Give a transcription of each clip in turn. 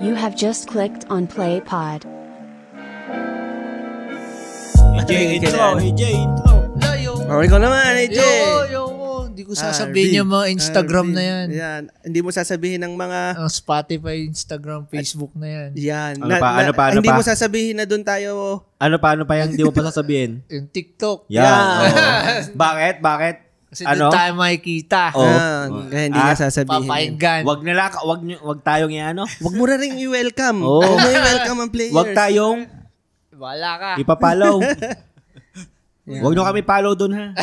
You have just clicked on Play Pod. AJ, intro. Oh, ikaw naman, AJ. Hindi ko sasabihin yung mga Instagram na yan. Yan. Hindi mo sasabihin ng mga... Ang Spotify, Instagram, Facebook na yan. Yan. Ano pa? Hindi mo sasabihin na doon tayo... Paano pa yung hindi mo pa sasabihin? Yung TikTok. Yan. Bakit? Kasi doon tayo makikita. Kaya hindi nga sasabihin. Papahinggan. Wag tayong i-ano. Wag mo na rin i-welcome. Oo. Wag mo i-welcome ang players. Wag tayong Wala ka. ipapollow. Wag nyo kami follow doon, ha?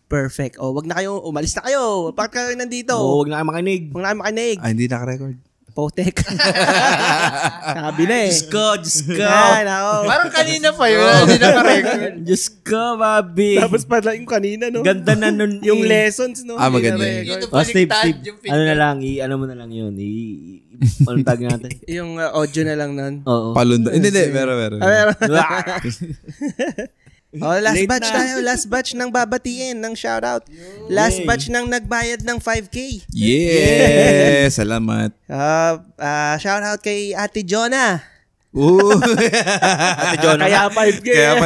Perfect. Wag na kayo. Umalis na kayo. Bakit kayo nandito? Wag na kayo makinig. Wag na kayo makinig. Hindi naka-record. Potek. Sabi na eh. Diyos ko. Yan, ako. Parang kanina pa yun. Hindi naka-record. Diyos ko, Mabi. Tapos pala yung kanina, no? Ganda na nun. Yung lessons, no? Maganda Hindi na-record. Steve. Yung Ano na lang, ano mo na lang yun. Anong tag natin? Yung audio na lang nun. Oo. Palunda. Hindi. Meron. Pero, last Late batch na. tayo. Last batch ng babatiin, ng shoutout. Last batch ng nagbayad ng 5K. Yeah! Salamat. Shoutout kay Ate Jonah. Ate Jonah. Kaya 5K. Kaya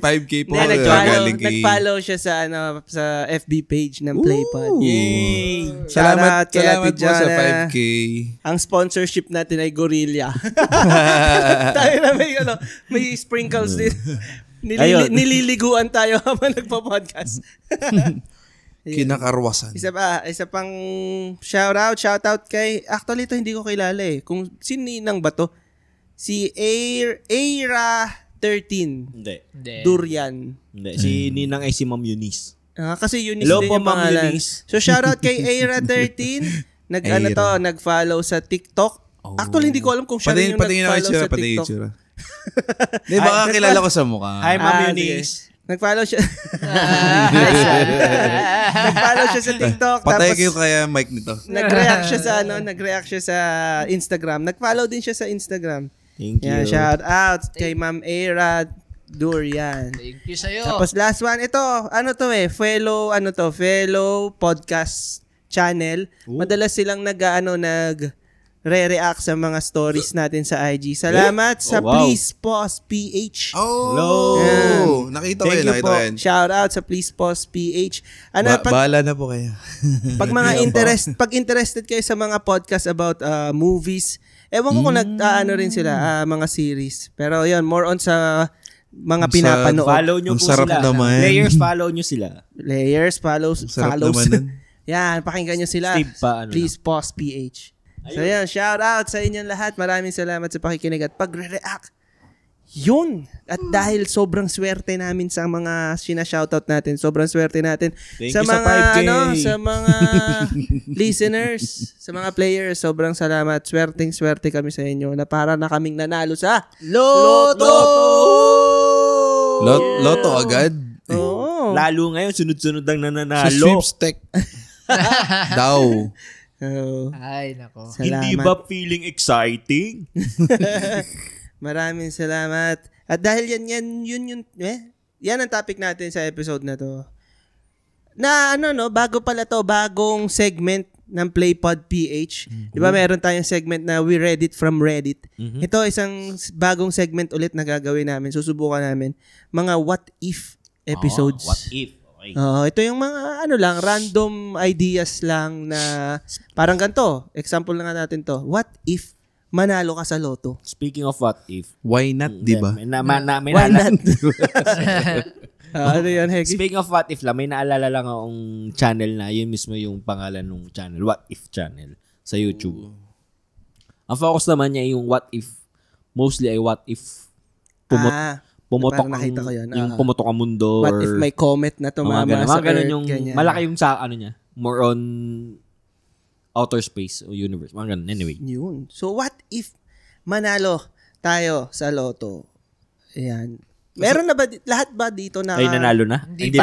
5K po. Hindi, Galing kay... nag-follow siya sa FB page ng Playpod. Yay. Salamat kay Ate po sa Jonah. 5K. Ang sponsorship natin ay Gorilla. Tayo na may sprinkles din. Ayun. Nililiguan tayo habang nagpa-podcast. Kinakarwasan. Isa pang shoutout kay, actually ito hindi ko kilala eh. Kung sininang ba to? Si Aira 13 Hindi. Durian. Hindi. Si Ninang ay si Ma'am Eunice. Kasi Eunice Hello din po, yung Ma'am pangalan. Eunice. So shoutout kay Aira 13. Nag-follow sa TikTok. Actually hindi ko alam kung siya rin yung nag-follow sa TikTok. Di ba kilala ko sa mukha? Hi, Ma'am Eunice. Nag-follow siya. Nag-follow siya sa TikTok. Patay tapos kayo kaya mic nito. nag-react siya sa Instagram. Nag-follow din siya sa Instagram. Thank you. Yan, shout out kay Ma'am Aira Durian. Thank you sa'yo. Tapos last one, ito, fellow podcast channel. Madalas silang nag-re-react sa mga stories natin sa IG. Salamat sa wow. Please Pause PH. Oh! Yan. Nakita ko Thank you po. yan. Shout out sa Please Pause PH. Bahala na po kayo. Pag mga pag interested kayo sa mga podcast about movies, ewan ko kung rin sila, mga series. Pero yun, more on sa mga pinapanood. Follow nyo Ang po sarap sila. naman. Players, follow nyo sila. Sarap follows. naman nun. Yan, pakinggan nyo sila. Steve pa, Please Pause PH. So yan, shout out sa inyong lahat. Maraming salamat sa pakikinig at pagre-react. Yun. At dahil sobrang swerte namin sa mga sina-shoutout natin, sobrang swerte natin Thank sa you sa mga 5K. sa mga listeners, sa mga players, sobrang salamat. Swerte kami sa inyo na para na kaming nanalo sa Lotto! Lotto agad? Oo. Lalo ngayon, sunod-sunod ang Sa nananalo. sweepstake. Daw. Ay, nako. Hindi Salamat. ba feeling exciting? Maraming salamat. At dahil yun ang topic natin sa episode na to. Na bago pala to, bagong segment ng Playpod PH. Di ba meron tayong segment na We Read It from Reddit. Ito isang bagong segment ulit na gagawin namin. Susubukan namin. Mga what if episodes. What if? Okay. Ito yung mga random ideas lang na parang ganito. Example lang natin to. What if manalo ka sa Lotto? Speaking of what if. Why not, di ba? May Why not? Ano yun, Hegi? Speaking of what if lang, may naalala lang akong channel na, yun mismo yung pangalan ng channel, What If Channel, sa YouTube. Ang focus naman niya yung what if, mostly ay what if pumutok parang nakita ko yun. yung pumutok ang mundo. What if may comet na tumama sa ganun Earth? yung, ganyan. malaki yung sa, niya, more on outer space o universe. Mga ganun, anyway. Yun. So, what if manalo tayo sa Lotto? Ayan. Meron na ba, lahat ba dito na... Ay, nanalo na? Hindi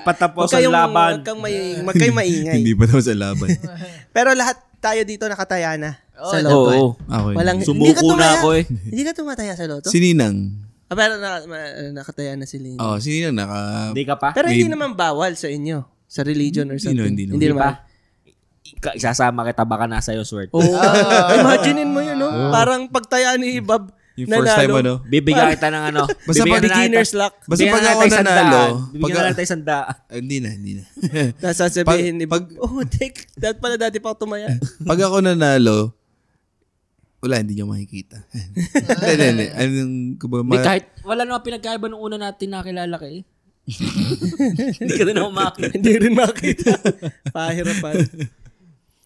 pa tapos ang laban. Huwag kayong maingay. Hindi pa daw sa laban. Pero lahat tayo dito nakataya na sa Oo. Lotto. Okay. Sumuko na ako eh. Hindi ka tumataya sa Lotto? Sininang? Pero nakataya na sila. Sininang naka... Hindi ka pa? Pero hindi naman bawal sa inyo. Sa religion or something. Hindi naman. naman. Isasama kita, baka nasa iyo swerte. Oh. Imaginein mo yun, no? Parang pagtaya ni Bob, Yung first time, ano? Bibigyan kita ng ano. Basta bibigyan pag na beginner's luck. Basta bibigyan pag na ako natin nanalo, Bibigyan na natin 100. Hindi na. Nasasabihin ni Bob, Pag- take that pala dati pa ako tumaya. Pag ako nanalo, wala, hindi nyo makikita. Hindi. Hindi, kahit wala naman pinagkaiba nung una natin nakilala ka eh. Hindi ka rin ako makakita. Hindi rin makita. Pahirapan.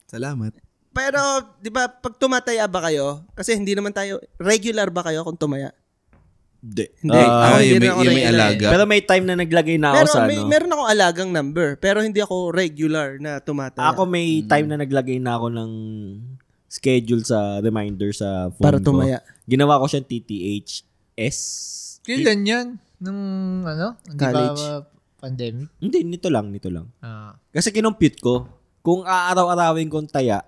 Salamat. Pero, di ba, pag tumataya ba kayo, kasi hindi naman tayo, regular ba kayo kung tumaya? Hindi. Hindi. Ako hindi yung rin ako may regular. alaga. Pero may time na naglagay na ako Pero sa meron akong alagang number, pero hindi ako regular na tumataya. Ako may time na naglagay na ako ng schedule sa reminder sa phone Para ko. tumaya. Ginawa ko siyang TTHS. Kailan yan? Nung hindi College. pa pandemic? Hindi, nito lang. Ah. Kasi kinompute ko, kung aaraw-arawin kong taya,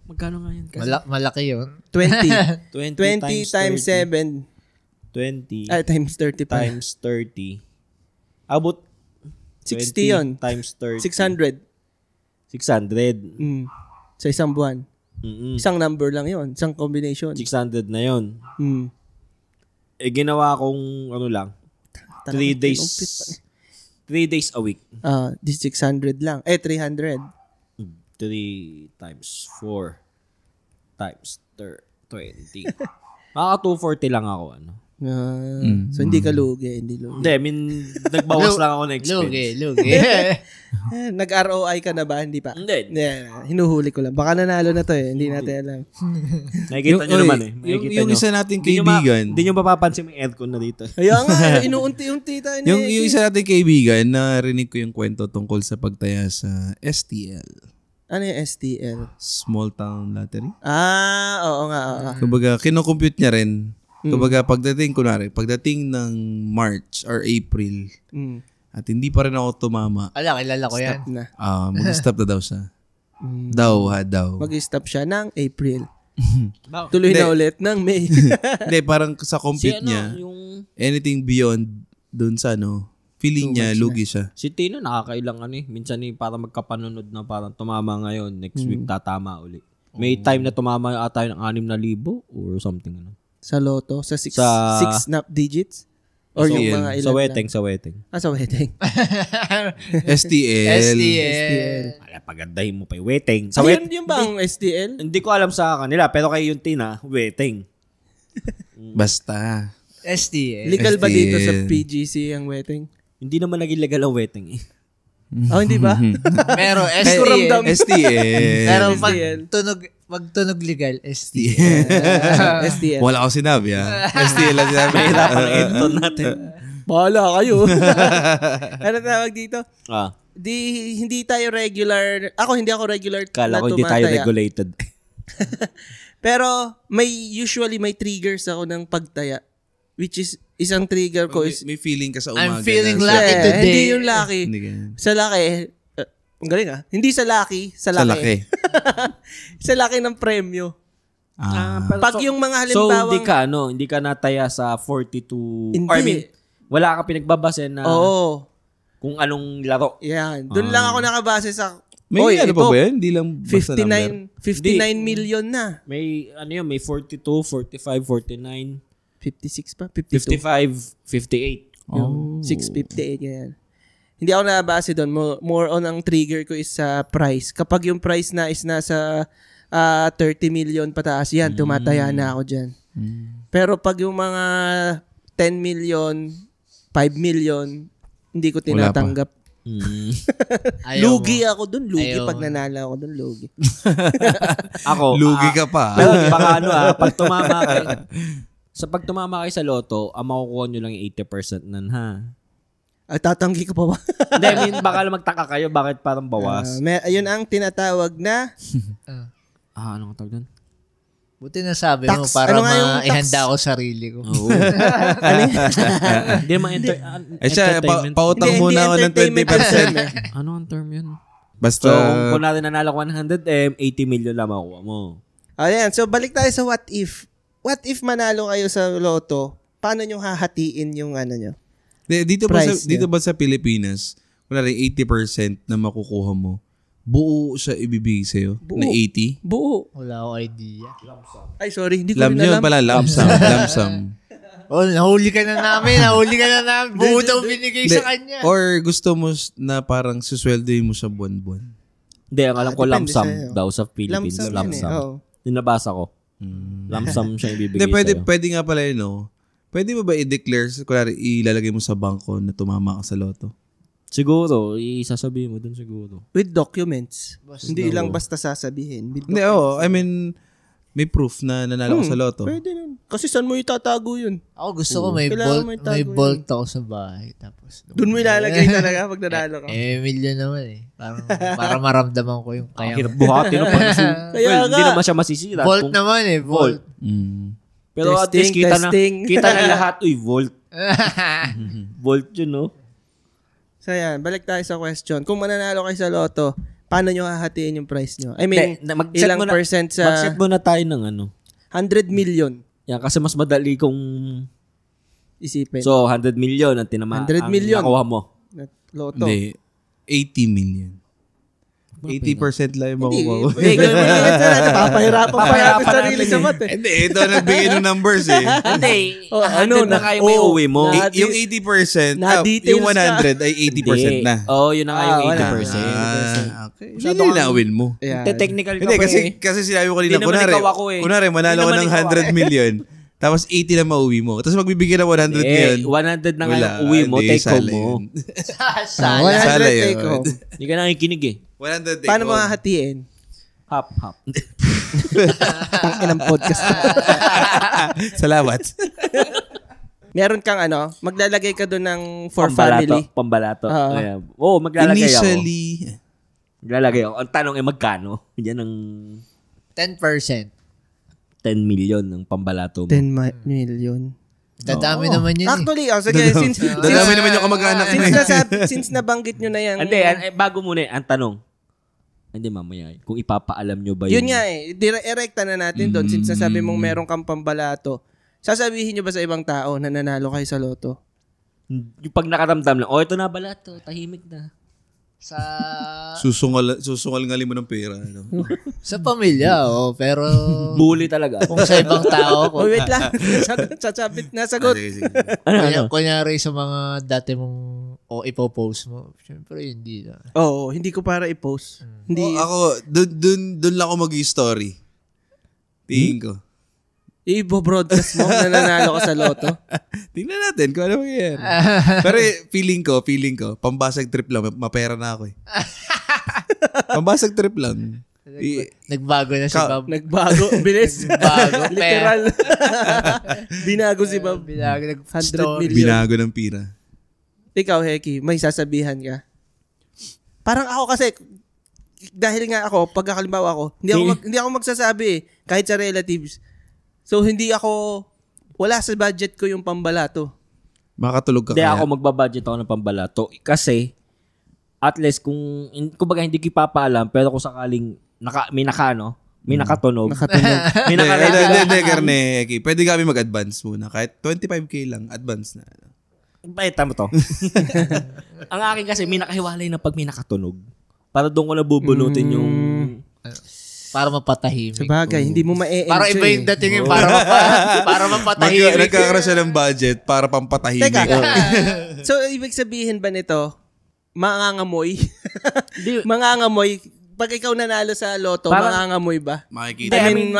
magkano nga yan? Kasi? Malaki yun. 20. 20 20 times 7. 20 Times 30 pa. times 30. Abot 60 20 yun. times 30. 600. 600. Sa isang buwan. Mm-mm. Isang number lang yon, isang combination. 600 na yon. Mm. Eh, ginawa kong ano lang, 3 days. 3 days a week. Di 600 lang. 300. 3 times 4 times 20. Maka 240 lang ako, ano. So, hindi ka lugi. Hindi lugi. Hindi, I mean, nagbawas lang ako ng expense. Lugi. Nag-ROI ka na ba? Hindi pa. Hindi. Hinuhuli ko lang. Baka nanalo na to eh. Hindi natin alam. Nakikita nyo naman eh. Yung isa nating kaibigan. Hindi nyo mapapansin yung aircon na dito. Kaya nga, inuunti-unti tayo. yung isa nating kaibigan, narinig ko yung kwento tungkol sa pagtaya sa STL. Ano yung STL? Small Town Lottery. Oo nga. Kumbaga, kinocompute niya rin. Kumbaga, pagdating ng March or April, at hindi pa rin ako tumama, Kilala ko yan. Stop na. mag-stop na daw siya. Daw. Mag-stop siya ng April. Tuloy na ulit ng May. Hindi, parang sa compute niya, anything beyond dun sa feeling niya, lugi siya. Si Tino nakakailang minsan para magkapanunod na parang tumama ngayon, next week tatama uli. May time na tumama ata ng 6,000 or something. Sa loto? Sa 6 digits? Or STL. yung mga ilan Sa wedding. Sa wedding. STL. Ala, pagandahin mo pa yung wedding. Sa yun ba ang STL? Hindi ko alam sa kanila, pero kay yung Tina, wedding. Basta. STL. Legal ba dito sa STL. PGC ang wedding? Hindi naman naging legal ang wedding eh. Hindi ba? Pero Kuramdam. STL. Pero STL. pag tunog legal, STL. STL. Wala ko sinabi STL lang sinabi. Mahirapan ang editor natin. Bahala kayo. Ano tawag dito? Hindi tayo regular. Hindi ako regular Kala na ko hindi tayo tumataya. regulated. Pero usually may triggers ako ng pagtaya. Which is, isang trigger ko is, May feeling ka sa umaga. I'm feeling na- lucky today. Hindi yung lucky. Hindi ka. Sa lucky, ang galing Hindi sa lucky, sa Sa laki. laki. Sa laki ng premyo. Pag yung mga So, halimbawang... hindi ka nataya sa 42, Hindi. or I mean, wala ka pinagbabase na Oo. kung anong laro. Yan. Doon lang ako nakabase sa... May ito, ano pa ba yan? Hindi lang basta number. 59 million na. May, may 42, 45, 49, 56 pa? 52. 55, 58. Yung 658, yan. Hindi ako nabase doon. More on ang trigger ko is sa price. Kapag yung price na is nasa 30 million pataas, yan, tumataya na ako dyan. Pero pag yung mga 10 million, 5 million, hindi ko tinatanggap. Lugi ako dun. Lugi. Pag nanalo ako dun, lugi. Ako, Lugi ka pa. pero baka pag tumama kayo, pag tumama kayo sa loto, makukuha nyo lang yung 80% nun, ha? Tatanggi ka pa ba? Hindi, I mean, baka magtaka kayo, bakit parang bawas? Ayun ang tinatawag na Anong tawag doon? Buti na sabi mo Tax. para Ano nga yung tax? maihanda ko sarili ko. Oo. Hindi naman entertainment. Pautang Hindi muna ako ng entertainment 20%. Ano ang term yun? Basta, So, kung natin nanalo ko 100M, 80 million lang makuha mo. Ayan, so balik tayo sa what if. What if manalo kayo sa loto, paano nyo hahatiin yung ano nyo? dito Price ba sa Pilipinas, wala rin 80% na makukuha mo, buo siya ibibigay sa'yo? Buo. Na 80? Buo. Wala akong idea. Ay, sorry. Hindi ko rin Yun alam. pala, lump sum. Lump sum. Oh, nahuli ka na namin. Buo daw binigay sa kanya. Or gusto mo na parang susweldoin mo siya buwan-buwan? Hindi, ang alam ko lump depende sum sa'yo. daw sa Philippines. Lump sum Lump yan eh, sum. oo. Dinabasa ko. Lump sum siya ibibigay Hindi, sa'yo. pwede nga pala yun, no? Pwede mo ba i-declare, kunwari, ilalagay mo sa bangko na tumama ka sa loto? Siguro, isasabihin mo dun siguro. With documents. Hindi lang basta sasabihin. With Hindi, I mean, may proof na nanalo ka sa loto. Pwede nun. Kasi saan mo itatago yun? Ako gusto ko may Kailangan mo bolt, itago may yun. bolt ako sa bahay. Tapos, Doon mo ilalagay talaga pag nanalo ka. milyon naman eh. Para maramdaman ko yung Ang kaya. hirap buhatin. Kaya Well, hindi nga. naman siya masisira. Bolt naman eh, bolt. Pero at least Testing. kita na lahat. Uy, volt. Volt yun, no? So yan, balik tayo sa question. Kung mananalo kayo sa loto, paano nyo hahatiin yung price nyo? I mean, ilang percent sa Mag-set muna tayo ng 100 million Yan, kasi mas madali kung... isipin. So, 100 million ang tinama. 100 million. Nakuha mo. Na loto. Hindi, 80 million. 80% lang yung makuha ko. Hindi, gawin mo na yan sa natin. Papahirapan pa natin sarili sa mat eh. Hindi, ito nagbigay ng numbers eh. Hindi. Oh, 100 na kayo may uwi mo. Yung 80%, Na-details yung 100 ay 80% na. Oo, yun na nga yung 80%. Okay. Nililawin mo. Yeah. Technical ka Hindi, pa kasi sinabi ko kanina, Hindi naman ikaw ako eh. kunwari, manalo Hindi ka naman ng ikaw 100 million, tapos 80 na mauwi mo. Tapos magbibigay ng 100 ngayon. 100 na nga yung uwi mo, take home mo. Sala. 100 Sala yun. take home. Hindi ka nakikinig eh. 100 take Paano mo home. hahatiin? Hop. Tangin ng podcast. Salamat. Meron kang maglalagay ka doon ng for family. Pambalato. Oo. Ayan. Oo, maglalagay ako. Initially, Maglalagay ako. Ang tanong ay magkano? Yan ang 10%. 10 million ng pambalato mo. 10 million. Dadami naman yun eh. Actually, sige, dadami naman yung kamag-anak mo eh. since nabanggit nyo na yan. Hindi, bago muna ang tanong. Hindi mamaya. Kung ipapaalam nyo ba Yun nga eh. Erekta na natin doon. Since nasabi mong meron kang pambalato, sasabihin nyo ba sa ibang tao na nanalo kayo sa loto? Yung pag nakaramdam lang, ito na balato, tahimik na. Sa Susungal-ngali mo ng pera. Ano? sa pamilya, pero Bully talaga. kung sa ibang tao ko, Wait lang. Sasabit na sagot. Sige, sige. kunyari sa mga dati mong ipopost mo, syempre hindi na. Oo, hindi ko para i-post. Hindi. Ako, dun lang ako mag-story. Tingin ko. I-broadcast mo na nanalo ka sa loto. Tingnan natin kung ano mangyayari. Pero feeling ko, pambasag trip lang, mapera na ako eh. Pambasag trip lang. Nagbago na si Bob. Nagbago. Bilis. Bago. Literal. Binago si Bob. Binago. 100 million. Binago ng pira. Ikaw, Heki, may sasabihan ka? Parang ako kasi, dahil nga ako, pagkakalimbawa ako, hindi ako magsasabi eh, kahit sa relatives. So, wala sa budget ko yung pambalato. Makatulog ka Hindi kaya. ako magbabudget ako ng pambalato. Kasi, at least kumbaga hindi ko ipapaalam, pero kung sakaling may nakatunog. May Hindi, Karne. Okay. Pwede kami mag-advance muna. Kahit 25K lang, advance na. Baita mo to. Ang akin kasi, may nakahiwalay na pag may nakatunog. Para doon ko nabubunutin yung... Para mapatahimik. Sabagay, hindi mo ma-e-enjoy. Para iba yung dating yung para mapatahimik. Nagkakaroon siya ng budget para pampatahimik. Teka. So, ibig sabihin ba nito, mangangamoy? Mangangamoy. Pag ikaw nanalo sa loto, mangangamoy ba? Makikita. I mean,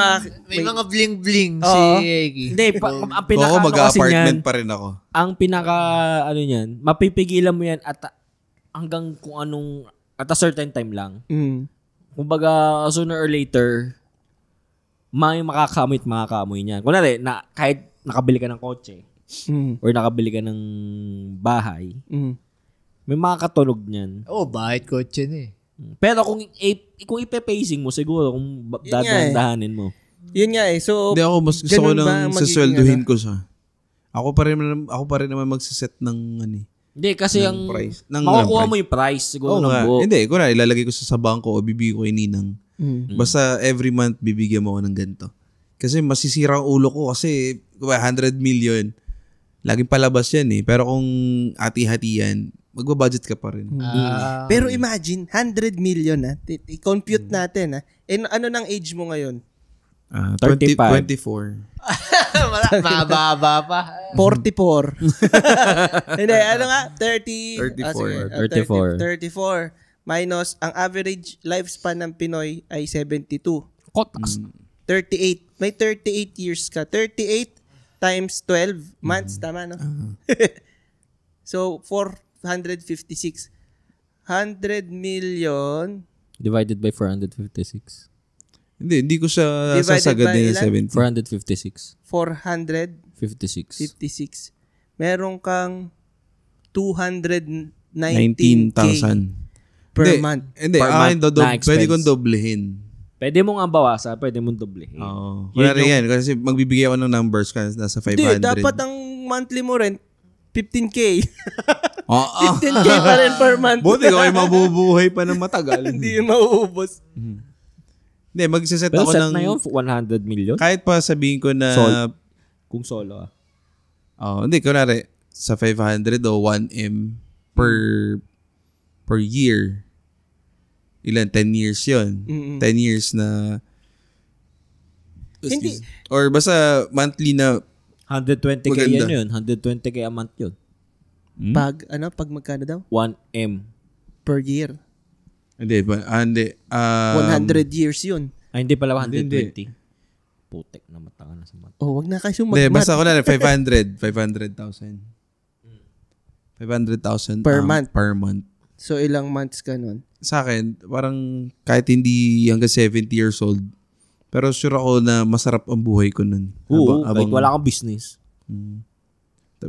May mga bling-bling Oo. si Egi. Hindi, ang Ako, pinaka kasi mag-apartment niyan, pa rin ako. ang pinaka niyan, mapipigilan mo yan at hanggang kung anong, at a certain time lang. Kumbaga, sooner or later, may makakamoy niyan. Kunwari, kahit nakabili ka ng kotse, or nakabili ka ng bahay, may makakatunog niyan. Bahit kotse na eh. Pero kung ipe-pacing mo, siguro, kung dahan-dahanin mo. Yun nga eh. So, Hindi ako, mas gusto ko ganun ba lang magiging sasweldohin ko siya. Ako pa rin naman magsiset ng Hindi, kasi ng price. makukuha mo yung price, siguro ng buo. Hindi, ilalagay ko sa bangko o bibigay ko kay Ninang. Basta every month bibigyan mo ako ng ganito. Kasi masisira ang ulo ko kasi 100 million. laging palabas yan eh. Pero kung hati-hatian, magbabudget ka pa rin. Pero imagine, 100 million i-compute natin ano nang age mo ngayon? 35. 24. Mababa pa. 44. Hindi, ano nga? 30. 34. 34. Minus, ang average lifespan ng Pinoy ay 72. Kotas. 38. May 38 years ka. 38 times 12 months. Tama, no? So, 456. 100 million Divided by 456. Hindi ko siya Divided sasagad by din ilan? na 456. 456. 56. Meron kang 219K 19,000. per Hindi, month. Hindi, Per month na expense. pwede kong doblehin. Pwede mo nga bawasan, pwede mong doblehin. Oo. Yun Kunwari yan, kasi magbibigay ako ng numbers kasi nasa 500. Hindi, dapat ang monthly mo rent 15K. Oo. 15K pa rin per month. Buti ko ay mabubuhay pa ng matagal. Hindi yun mauubos. Hindi, magsiset Pero ako set ng... na yun, 100 million. Kahit pa sabihin ko na... Kung solo ah. Hindi, kunwari, sa 500 o 1M per year. Ilan? 10 years yun. 10 years na... Hindi. Or basta monthly na... 120k Maganda. yan yun. 120k a month yun. Pag magkano daw? 1M. Per year. Hindi. 100 years yun. Ay, hindi pala 120. Hindi. Putek na matanga na sa mata. Oh, wag na kayo Hindi, mag-math. basta ko na 500,000. 500,000 Per month. Per month. So, ilang months ka nun? Sa akin, parang kahit hindi hanggang 70 years old, pero sure ako na masarap ang buhay ko nun. Oo, kahit wala kang business.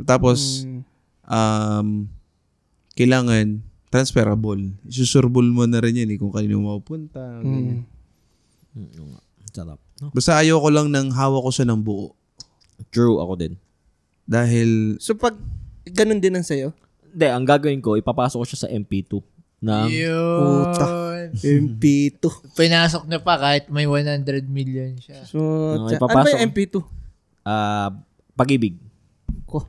Tapos, kailangan transferable. Isusurbol mo na rin yan kung kanino mapupunta. ganyan. Sarap. No? Basta ayoko lang nang hawak ko siya ng buo. True, ako din. Dahil, So, pag ganun din ang sayo? Hindi, ang gagawin ko, ipapasok ko siya sa MP2. Na, Yun. MP2. Pinasok niya pa kahit may 100 million siya. So, ano ipapasok. ba yung MP2? Pag-ibig. Ko.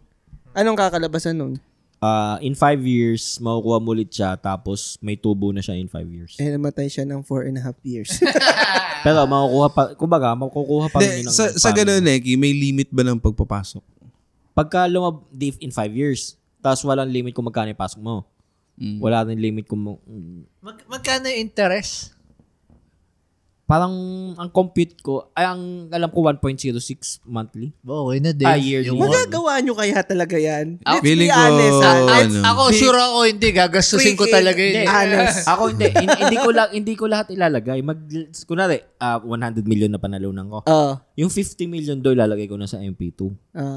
Anong kakalabasan nun? In 5 years, makukuha mo ulit siya, tapos may tubo na siya in 5 years. Namatay siya ng 4.5 years. Pero makukuha pa, kumbaga, makukuha pa rin yun ng sa ganun may limit ba ng pagpapasok? Pagka in 5 years, tapos walang limit kung magkano ipasok mo. Wala rin limit kung Magkano yung interest? parang ang compute ko, ay ang alam ko 1.06 monthly. Okay na din. Yearly. Magagawa nyo kaya talaga yan? Let's Feeling be ko, honest. Ako sure ako hindi. Gagastusin ko talaga yun. Honest. Ako hindi ko lahat ilalagay. Kunwari, 100 million na panalunan ko. Yung 50 million doon ilalagay ko na sa MP2.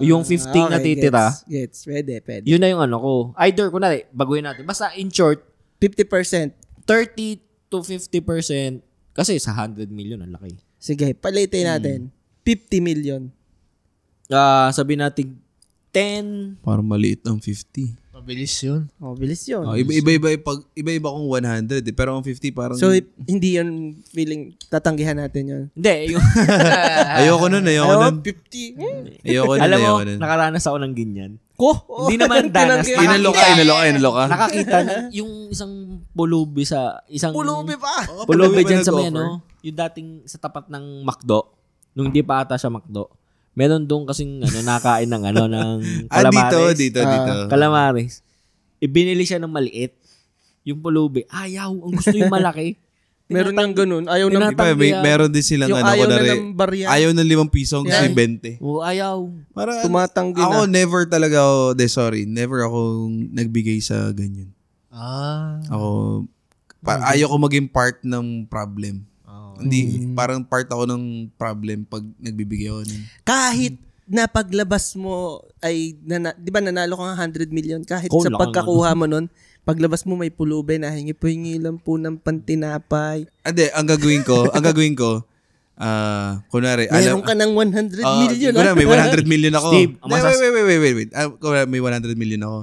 Yung 15 na titira, Gets. Pwede. yun na yung ano ko. Either, kunwari, baguhin natin. Basta in short, 50%. 30 to 50%, kasi sa 100 million, ang laki. Sige, palitin natin. 50 million. Sabi natin, 10. Parang maliit ang 50. Mabilis yun. Bilis yun. Iba-iba kung 100 pero ang 50 parang... So, hindi yun feeling, tatanggihan natin yun. Hindi, yung... ayoko nun. 50. Alam mo, nakaranas ako ng ganyan. Hindi naman danas. Inaloka. Nakakita yung isang pulubi sa... Pulubi pa! Pulubi dyan sa nag-offer. may ano, yung dating sa tapat ng McDo, nung hindi pa ata siya McDo, meron doon kasing nakain ng ng calamares. Dito. Calamares. Ibinili siya ng maliit. Yung pulubi, ayaw. Ang gusto yung malaki. Meron nang ganun. Ayaw nang Meron din silang yung ayaw na ng barya. Ayaw ng 5 piso ang gusto yung 20. Oo, ayaw. Para, Tumatanggi ako na. never ako nagbigay sa ganyan. Ako, ayaw ko maging part ng problem. Hindi, parang part ako ng problem pag nagbibigay ako nun. Kahit na paglabas mo ay, di ba nanalo ka ng 100 million? Kahit Cool sa lang, pagkakuha mo nun, paglabas mo may pulubi na hingi lang po ng pantinapay. Hindi, ang gagawin ko, kunwari, Meron ka ng 100 million. Kunwari, may 100 million ako. Steve, wait. Kunwari, may 100 million ako.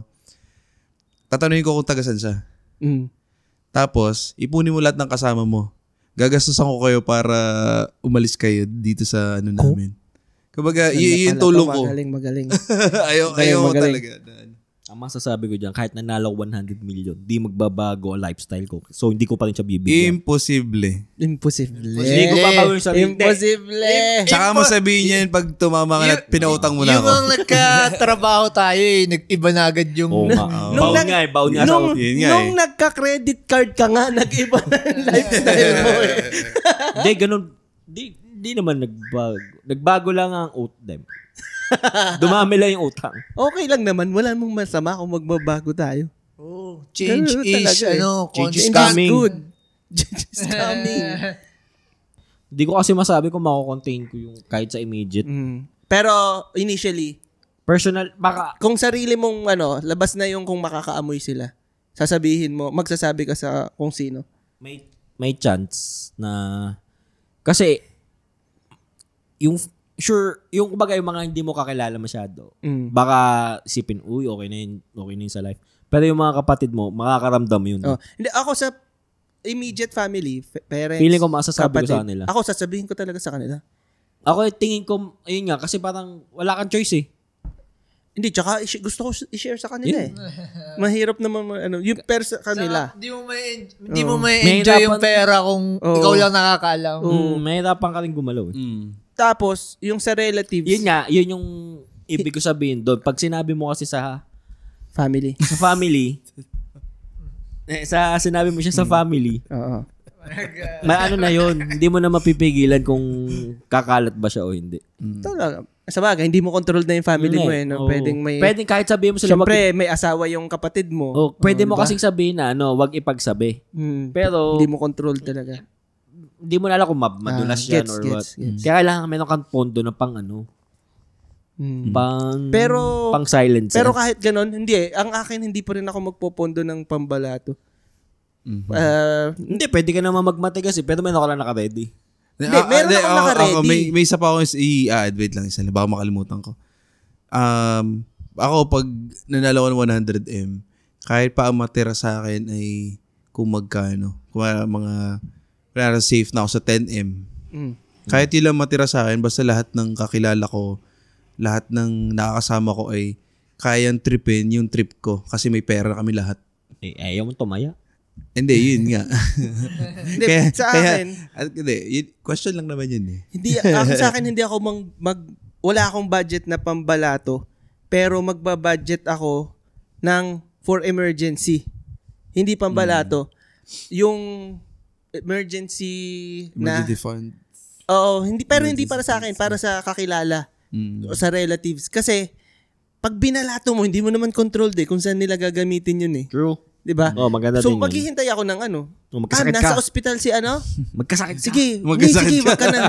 Tatanungin ko kung tagasan siya. Tapos, ipunin mo lahat ng kasama mo. Gagastusan ko kayo para umalis kayo dito sa namin. Kumbaga, yung tulong ko. Magaling. Ayaw ko talaga. Ang masasabi ko dyan, kahit nanalo 100 million, di magbabago ang lifestyle ko. So, hindi ko pa rin siya bibigyan. Imposible. Hindi ko papagawin sa Imposible. Tsaka mo sabihin yan pag tumama ka at pinautang mo na ako. Yung nagkatrabaho tayo nag-iba na agad yung... Baon nga sa Nung nagka-credit card ka nga, nag-iba na yung lifestyle mo eh. Hindi, ganun. Di naman nagbago. Nagbago lang ang utang. Dumami lang yung utang. Okay lang naman. Wala mong masama kung magbabago tayo. Oh, change Ganun is, talaga eh. Change is Change is coming. good. Change is coming. Hindi ko kasi masabi kung mako-contain ko yung kahit sa immediate. Pero initially, Personal, baka... kung sarili mong labas na yung kung makakaamoy sila, sasabihin mo, magsasabi ka sa kung sino. May chance na... Kasi, yung kumbaga yung mga hindi mo kakilala masyado, baka isipin, uy, okay na yun sa life. Pero yung mga kapatid mo, makakaramdam yun. Oh. Hindi, ako sa immediate family, parents, Feeling ko masasabi ko sa kanila. Ako sasabihin ko talaga sa kanila. Ako tingin ko, ayun nga, kasi parang wala kang choice eh. Hindi, tsaka gusto ko i-share sa kanila eh. Mahirap naman, yung pera sa kanila. Hindi mo may enjoy yung pera kung ikaw lang nakakaalam. Mahirapan ka rin gumalaw eh. Tapos, yung sa relatives. Yun nga, yun yung ibig ko sabihin doon. Pag sinabi mo kasi sa family. Sinabi mo siya sa family, Oo. may na yun. Hindi mo na mapipigilan kung kakalat ba siya o hindi. Talaga. Sa bagay, hindi mo control na yung family mo eh. No? Pwedeng kahit sabihin mo sila, siyempre, may asawa yung kapatid mo. Pwede mo diba? kasing sabihin na, wag ipagsabi. Pero, hindi mo control talaga. Hindi mo na alam kung madulas yan or what. Kaya kailangan meron kang pondo na pang pang silence. Pero kahit ganon, hindi eh. Ang akin, hindi pa rin ako magpopondo ng pambalato. Hindi, pwede ka naman magmatigas eh. Pero meron ka lang naka-ready. Hindi, meron akong naka-ready. May isa pa akong wait lang isa. Baka makalimutan ko. Ako, pag nanalo ko ng 100M, kahit pa ang matira sa akin ay kung magkano. Kung mga safe na ako sa 10M. Kahit yun lang matira sa akin, basta lahat ng kakilala ko, lahat ng nakakasama ko ay kayang tripin yung trip ko kasi may pera kami lahat. Ayaw mo tumaya. Hindi, yun nga. Hindi, sa akin, question lang naman yun eh. Hindi, sa akin, hindi ako wala akong budget na pambalato, pero magbabudget ako for emergency. Hindi pambalato. Yung emergency fund. Oo, hindi para sa akin, para sa kakilala o sa relatives. Kasi pag binalato mo, hindi mo naman controlled kung saan nila gagamitin yun eh. True. Diba? Maganda so, din yun. maghihintay ako ng magkasakit nasa ka. ospital si Magkasakit ka. Sige, wag ka na.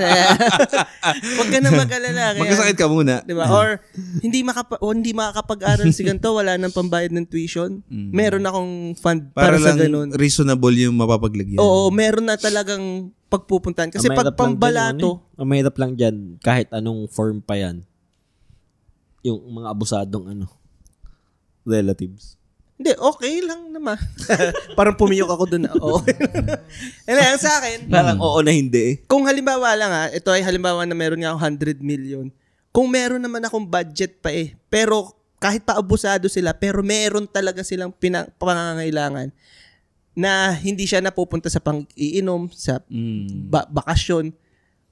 Wag ka na mag-alala. Magkasakit ka muna. Diba? Or hindi makakapag-aral si ganito, wala nang pambayad ng tuition. Meron akong fund para sa ganun. Reasonable yung mapapaglagyan. Oo, meron na talagang pagpupuntahan. Kasi pag pambalato, ang mahirap lang dyan, kahit anong form pa yan, yung mga abusadong relatives. hindi, okay lang naman. Parang pumiyok ako dun. Okay. Ang sa akin, Parang oo na hindi. kung halimbawa lang ito ay halimbawa na meron nga akong 100 million. Kung meron naman akong budget pa pero kahit pa abusado sila, pero meron talaga silang pangangailangan na hindi siya napupunta sa pang-iinom, sa bakasyon.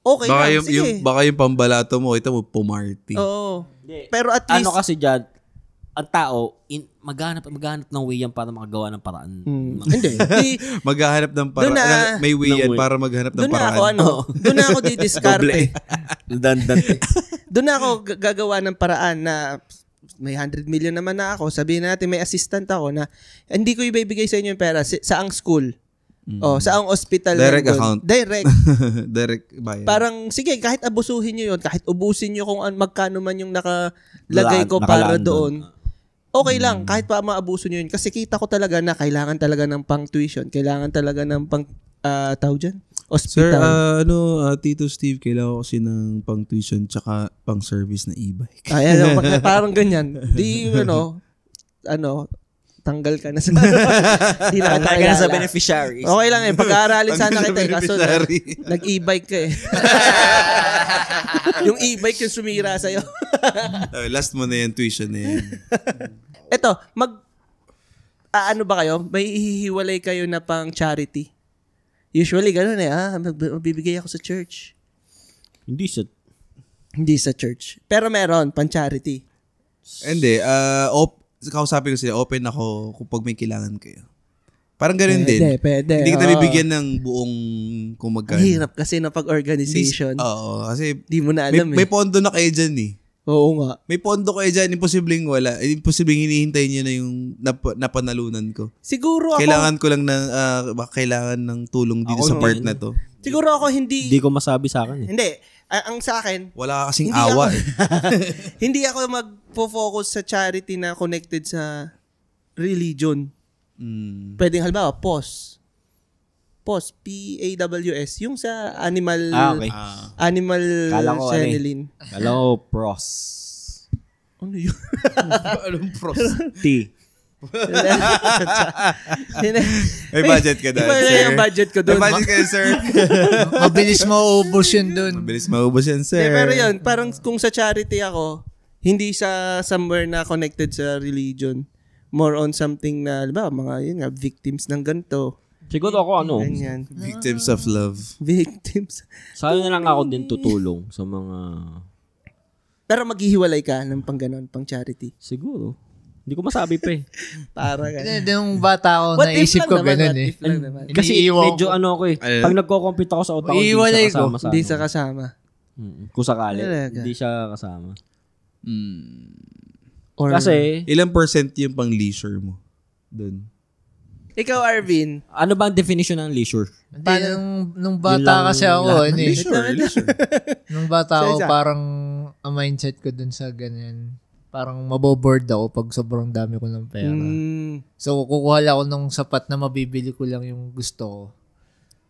Okay Baka lang, sige. Baka yung pambalato mo, ito mo pumarty. Oo. Pero at least, Kasi dyan, ang tao, maghanap ng way yan para makagawa ng paraan. Hindi. Maghahanap ng paraan. May way yan para maghanap ng paraan. Doon na ako didiskarte. Redundant. Doon na ako gagawa ng paraan na may 100 million naman na ako. Sabihin natin may assistant ako na hindi ko ibibigay sa inyo yung pera. Saang school? Saang hospital? Direct account. Direct. Direct bayad. Parang, sige, kahit abusuhin nyo yun, kahit ubusin nyo kung magkano man yung nakalagay ko para doon. Okay lang, kahit pa maabuso nyo yun. Kasi kita ko talaga na kailangan talaga ng pang-tuition. Kailangan talaga ng tawag dyan? Hospital. Sir, Tito Steve, kailangan ko kasi ng pang-tuition tsaka pang-service na e-bike. Parang ganyan. tanggal ka na sa hindi na kita Tanggal ka na sa kilala. beneficiaries. Okay lang Pag-aaralin sana kita kaso Beneficiary. nag-e-bike ka Yung e-bike yung sumira sa'yo. Last mo na yan, tuition na yan. Eto, ano ba kayo? May hihiwalay kayo na pang charity? Usually, ganun magbibigay ako sa church. Hindi sa church. Pero meron, pang charity. Hindi, kausapin ko sila, open ako kung may kailangan kayo. Parang ganun din. Pwede. Hindi kita bibigyan ng buong kung Ang magkano. hirap kasi na pag-organization. Oo, kasi Di mo na alam may pondo na kayo dyan eh. Oo nga. May pondo kayo dyan, imposibleng wala. Imposibleng hinihintay nyo na yung napanalunan ko. Siguro ako, Kailangan ko lang ng, kailangan ng tulong dito sa part na to. siguro ako Hindi ko masabi sa akin eh. Hindi. Ang sa akin, Wala ka kasing Hindi awa ako- eh. hindi ako magpo-focus sa charity na connected sa religion. Pwedeng halimbawa, PAWS, P-A-W-S, yung sa animal, Okay. animal Kala ko, Senilin. Kala ko pros. Ano yun? Anong pros? T. May budget ka doon, Iba sir. yung budget ko May doon. budget ka sir. Mabilis maubos yun dun. Mabilis maubos yan, sir. Pero yun, parang kung sa charity ako, hindi sa somewhere na connected sa religion. More on something na, mga yun nga, victims ng ganito. Siguro ako Ganyan. Victims of love. Victims. sana na lang ako din tutulong sa mga Pero maghihiwalay ka ng pang ganon, pang charity. siguro. Hindi ko masabi pa eh. Para Hindi, nung bata ako, What if naisip lang ko naman, ganun what eh. if lang naman. Kasi Iniiwan medyo ko. ako eh. Ayun. Pag nagko-compete ako sa utak ko, hindi Iiwalay siya kasama ko. sa Hindi ano. sa kasama. Kung sakali, Talaga. hindi siya kasama. Or, Kasi, Ilang percent yung pang leisure mo? Doon. ikaw, Arvin, ano ba ang definition ng leisure? Hindi, nung Yun bata lang kasi ako, lahat ng ano eh. Leisure. Nung bata ako, Isa-isa. parang ang mindset ko dun sa ganyan. Parang maboboard ako pag sobrang dami ko ng pera. So, kukuha lang ako ng sapat na mabibili ko lang yung gusto ko.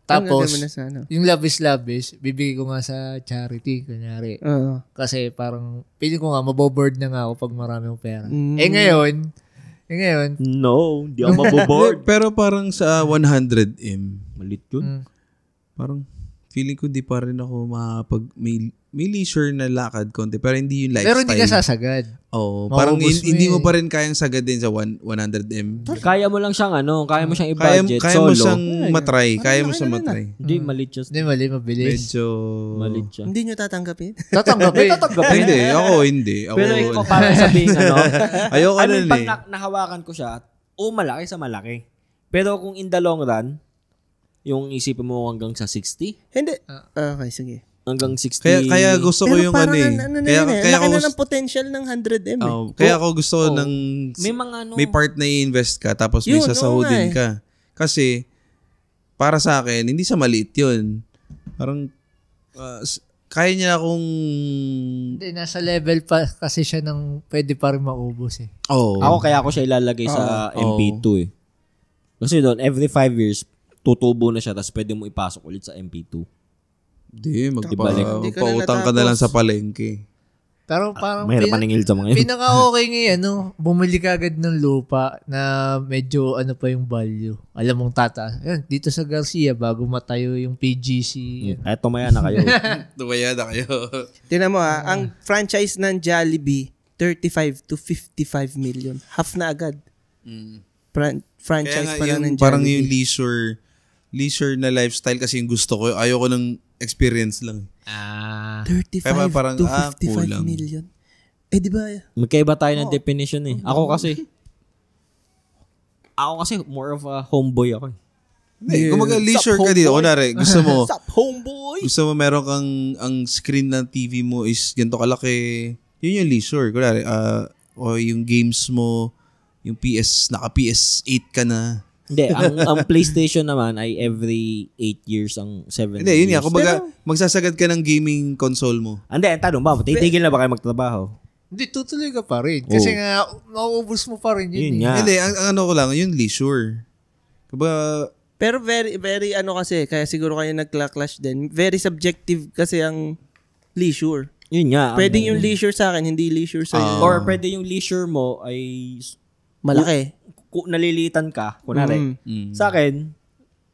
Tapos, Ano na sa ano? yung labis-labis, bibigay ko nga sa charity, kunyari. Oo. Kasi parang, pili ko nga, maboboard na nga ako pag marami akong pera. Mm. Ngayon, No, hindi ako maboboard. Pero parang sa 100M, Malit yun. parang feeling ko di pa rin ako may leisure na lakad konti. Pero hindi yung lifestyle. pero hindi ka sasagad. Oo. Parang Maubos mo hindi eh. mo pa rin kayang sagad din sa 100M. Kaya mo lang siyang kaya mo siyang Kaya i-budget mo solo. siyang matry. Kaya mo siyang matry. Hindi, malit siya. Hindi, mabilis. Medyo... Malit siya. Hindi nyo tatanggapin? Tatanggapin. Hindi. Ako hindi. Ako, Pero ikaw parang sabihin ayoko I nun mean, pag eh. nahawakan ko siya, malaki sa malaki. Pero kung in the long run, yung isipin mo hanggang sa 60, Hindi. Okay, sige. hanggang 60. Kaya gusto ko yung ano eh. Kaya laki ako na ng potential ng 100M eh. kaya ako gusto ko ng may mga may part na i-invest ka tapos may Yun, sasahudin oo nga ka. Kasi para sa akin, hindi sa maliit 'yun. Parang kaya niya akong Hindi, nasa level pa kasi siya ng pwede pa rin maubos eh. Ako kaya ako siya ilalagay sa MP2 eh. Kasi doon, every 5 years, tutubo na siya tapos pwede mo ipasok ulit sa MP2. Hindi, Hindi ka na magpautang ka na lang natapos. sa palengke. Pero parang Mahirap maningil sa mga yun. pinaka-okay ngayon, bumili ka agad ng lupa na medyo pa yung value. Alam mong tataas. Ayun, dito sa Garcia, bago matayo yung PGC. Eto maya na kayo. Tumaya na kayo. Tingnan mo ang franchise ng Jollibee, 35 to 55 million. Half na agad. Franchise pa lang ng Jollibee. Parang yung leisure na lifestyle kasi yung gusto ko. Ayoko ng experience lang. 35 Kaya parang, to 55 kulang. million. Eh, di ba? Magkaiba tayo ng definition eh. Ako kasi more of a homeboy ako eh. Hindi, kung leisure ka dito, kunwari, gusto mo, Stop, homeboy! gusto mo meron kang, ang screen ng TV mo is ganito kalaki, yun yung leisure. Kunwari, o yung games mo, yung naka PS8 ka na. Hindi, ang PlayStation naman ay every 8 years ang 7 Hindi, years. yun nga. Kumbaga, magsasagad ka ng gaming console mo. Hindi, ang tanong ba, titigil na ba kayo magtrabaho? Hindi, tutuloy ka pa rin. Kasi nga, mauubos mo pa rin yun. Yun nga. Hindi, ang ano ko lang, yun leisure. Kumbaga, Pero very, very kasi, kaya siguro kayo nagkla-clash din. Very subjective kasi ang leisure. Yun nga. Pwedeng yung leisure sa akin, hindi leisure sa iyo. Or pwede yung leisure mo ay Malaki. nalilitan ka, kunwari. Sa akin,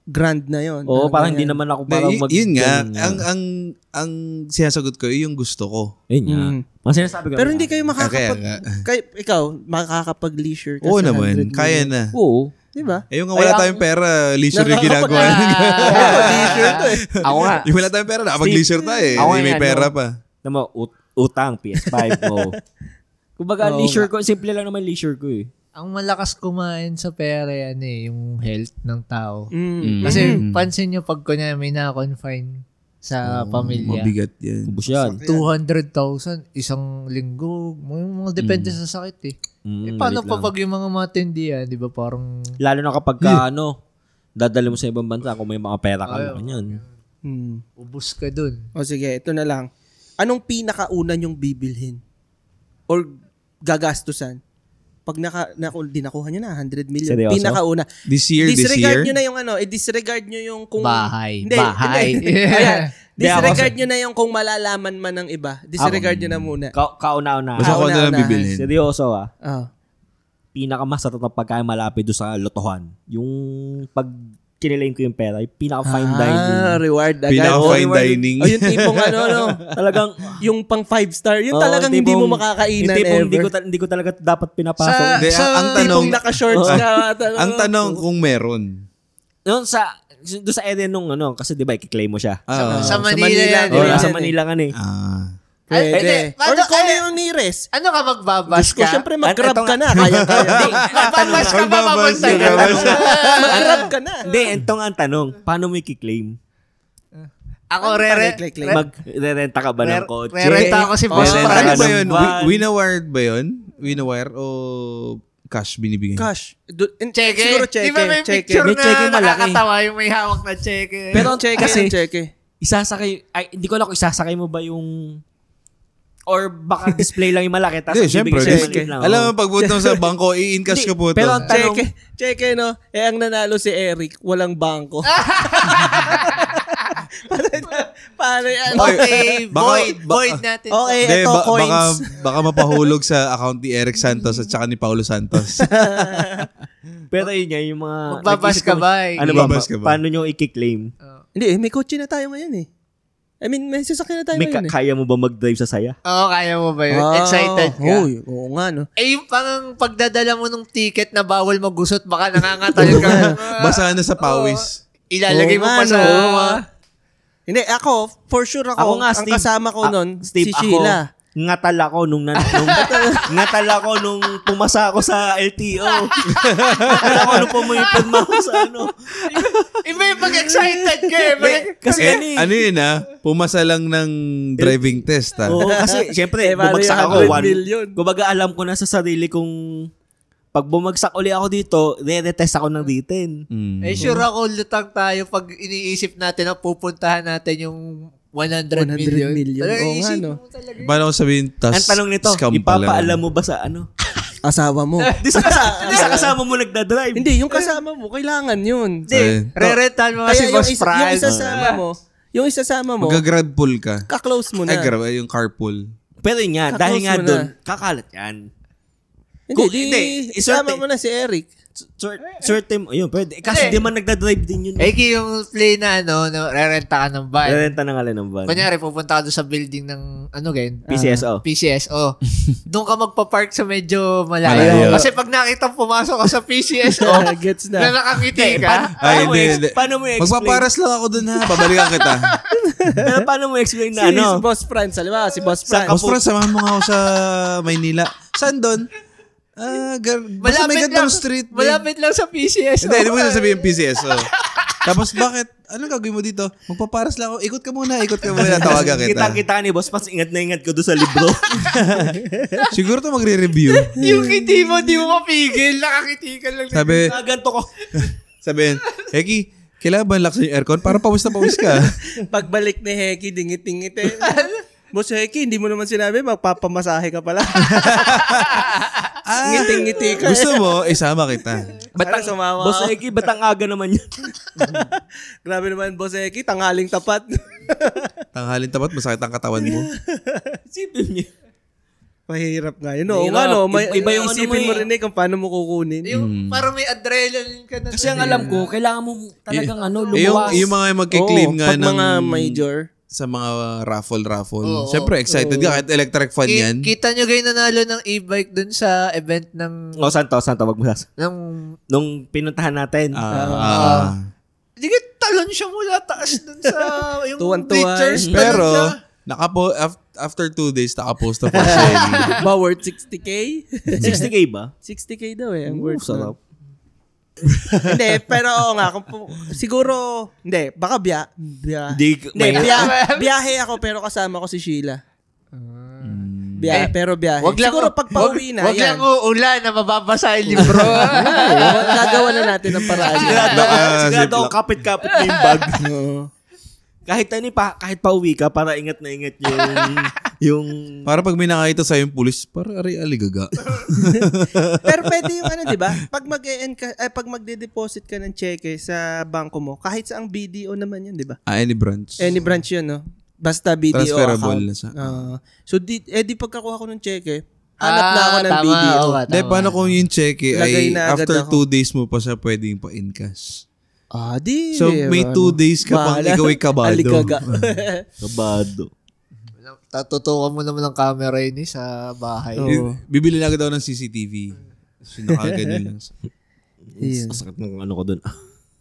grand na yon. parang hindi naman ako parang yun nga, ang sinasagot ko, yung gusto ko. Yun nga. Mas sinasabi ko. Pero hindi kayo ikaw, makakapag-leisure ka Oo sa naman, 100 kaya million. na. Oo. Diba? Yung wala tayong pera, leisure yung ginagawa. Leisure to eh. Ako nga. Yung wala tayong pera, nakapag-leisure tayo eh. May pera pa. Naman, utang, PS5 mo. Kumbaga, leisure ko, simple lang naman leisure ko eh. Ang malakas kumain sa pera yan yung health ng tao. Kasi pansin nyo pag kunya may na-confine sa pamilya. Mabigat yan. Ubus yan. 200,000 isang linggo. Mga depende sa sakit eh. Paano pa pag yung mga matindi yan, di ba parang... Lalo na kapag dadali mo sa ibang bansa kung may mga pera ka naman yan. Ubus ka dun. O sige, ito na lang. Anong pinakauna nyong bibilhin? Or gagastusan? Pag dinakuha nyo na, 100 million. Seryoso? Pinakauna. This year? Disregard nyo na yung disregard nyo yung kung... Bahay. Hindi. Ayan. Disregard nyo na yung kung malalaman man ng iba. Disregard nyo na muna. Kauna-una. Basta ko na lang bibilhin. Seryoso Oh. Pinakamasarap na pagkain malapit doon sa lotohan. Yung pag kinilain ko yung pera, yung pinaka-fine dining. Reward agad. Pinaka-fine dining. O yung tipong Talagang, yung pang 5-star. Yung talagang hindi mo makakainan yung tipong ever. hindi ko talaga dapat pinapasok. Ang tanong, Tipong naka-shorts ka. ang tanong kung meron. Doon sa area nung kasi di ba, i-claim mo siya. Sa Manila yan. Sa Manila ka eh. Pwede. Or kung ano yung nearest. Ano ka magbabas ka? Siyempre mag-grab ka na. Kaya. Magbabas ka ba mapunta ka? Mag-grab ka na. Hindi, ito nga ang tanong. Paano mo i-claim? Ako Mag-renta ka ba ng kotse? Re-renta ako si Boss Ano Franz. ba yun? Winawired ba yun? Winawire o cash binibigay? Cash. Cheque. Siguro cheque. Di ba may Cheque. picture May cheque na malaki. nakakatawa yung may hawak na cheque? Pero kasi, cheque. isasakay, hindi ko alam kung isasakay mo ba yung, or baka display lang yung malaki, tapos Hindi, syempre. Alam mo, pagpunta sa bangko, i-encash ko po ito. Pero ang tanong, Cheque, no? Ang nanalo si Eric, walang bangko. Paano yan? Okay, void natin. Okay, Hindi, ito, coins. baka mapahulog sa account ni Eric Santos at saka ni Paulo Santos. pero yun nga, yung mga... Magbabas ka ba? Ano ba? Magbabas ka ba? Paano nyo i-claim? Hindi, may kotse na tayo ngayon eh. I mean, may sasakyan na tayo ngayon eh. Kaya mo ba mag-drive sa saya? Oo, kaya mo ba yun? Excited ka? Oo nga, no? Yung parang pagdadala mo ng ticket na bawal magusot, baka nangangatal ka. Basa na sa pawis. Ilalagay mo pa sa... Hindi, ako, for sure ako, nga, ang Steve, kasama ko nun, Steve, si Sheila. Ngatal ako nung pumasa ako sa LTO. Ngatal ako nung pumipirma ako sa Iba yung pag-excited ka eh. Kasi ano yun pumasa lang ng driving test Oo, kasi syempre, bumagsak ako. 100 million. Kumbaga alam ko na sa sarili kong pag bumagsak uli ako dito, re-retest ako ng written. Sure ako, lutang tayo pag iniisip natin na pupuntahan natin yung 100 million. Oo nga, no? Paano ko sabihin, Ang tanong nito, ipapaalam mo ba sa Asawa mo. Di sa kasama mo nagdadrive. Hindi, yung kasama mo, kailangan yun. Hindi, re-rental mo kasi Boss Franz. Yung isasama mo, Mag-grab pool ka. ka-close mo na. Yung carpool. Pero yun nga, dahil nga doon, kakalat yan. Hindi, isama mo na si Eric. Certain, yun, pwede. Kasi di man nagdadrive din yun. Yung play na re-renta ka ng van. Renta na nga lang ng van. Kunyari, pupunta ka doon sa building ng, PCSO. Doon ka magpa-park sa medyo malayo. Kasi pag nakita pumasok ka sa PCSO, Gets na. nakangiti ka. Paano mo i-explain? Magpaparas lang ako dun Babalikan kita. Pero paano mo i-explain na Si Boss Franz, alam mo, si Boss Franz. Boss Franz, samahan mo nga ako sa Maynila. Saan doon? Basta may gandang street. Malapit lang sa PCSO. Hindi mo sasabihin PCSO. Tapos bakit? Anong gagawin mo dito? Magpaparas lang ako. Ikot ka muna. Tawagan kita. Kita ni Boss Franz, ingat na ingat ko doon sa libro. Siguro to magre-review. Yung kiti mo, di mo mapigil. Nakakiti ka lang. Sabi, Ganto ko. sabihin, Heki, kailangan ba laksan yung aircon? Para pawis na pawis ka. Pagbalik ni Heki, dingit-dingit eh. Boss Heki, hindi mo naman sinabi, magpapamasahe ka pala. Ngiting-ngiti ka. Gusto mo, isama kita. Sumawa Boss Eki, ba't ang aga naman yun? Grabe naman, Boss Heki, tanghaling tapat. Tanghalin tapat, masakit ang katawan mo. Sipin niya. Mahirap nga yun. Oo nga, no? Iba yung isipin mo rin kung paano mo kukunin. Yung parang may adrenaline ka na. Kasi ang alam ko, kailangan mo talagang lumuwas. Yung mga magkiklaim nga ng mga major. Sa mga raffle. Siyempre, excited ka kahit electric fan yan. Kita nyo kayo nanalo ng e-bike dun sa event ng... Santo, wag mo sas. Nung pinuntahan natin. Hindi ka talon siya mula taas dun sa yung Tuwan-tuwa. bleachers. Pero, after 2 days, nakapost na po siya. Ba worth 60K? 60K ba? 60K daw ang worth. Sarap. Hindi, pero oo nga, siguro, baka biyahe ako pero kasama ko si Sheila. Biyahe. Siguro pag pauwi na, wag lang uulan na mababasa yung libro. Gagawa na natin ng paraan. Sigurado ako kapit-kapit na yung bag. Kahit pauwi ka, para ingat na ingat yung para pag may nakakita sa yung pulis, para aligaga. Pero pwede yung di ba? Pag pag magde-deposit ka ng cheque sa bangko mo, kahit sa ang BDO naman yan, di ba? Any branch. Any branch yun, no? Basta BDO transferable account. Na sa. So di pagkakuha ko ng cheque, hanap na ako ng BDO. Hindi, paano kung yung cheque ay after 2 ako. days mo pa siya pwedeng pa-encash? Di. So, may 2 days ka pang ikaw ay kabado. Alikaga. kabado. Tatutukan mo naman ng camera yun sa bahay. Bibili na agad ako ng CCTV. So, nakaganyan lang. Masakit ng ko dun.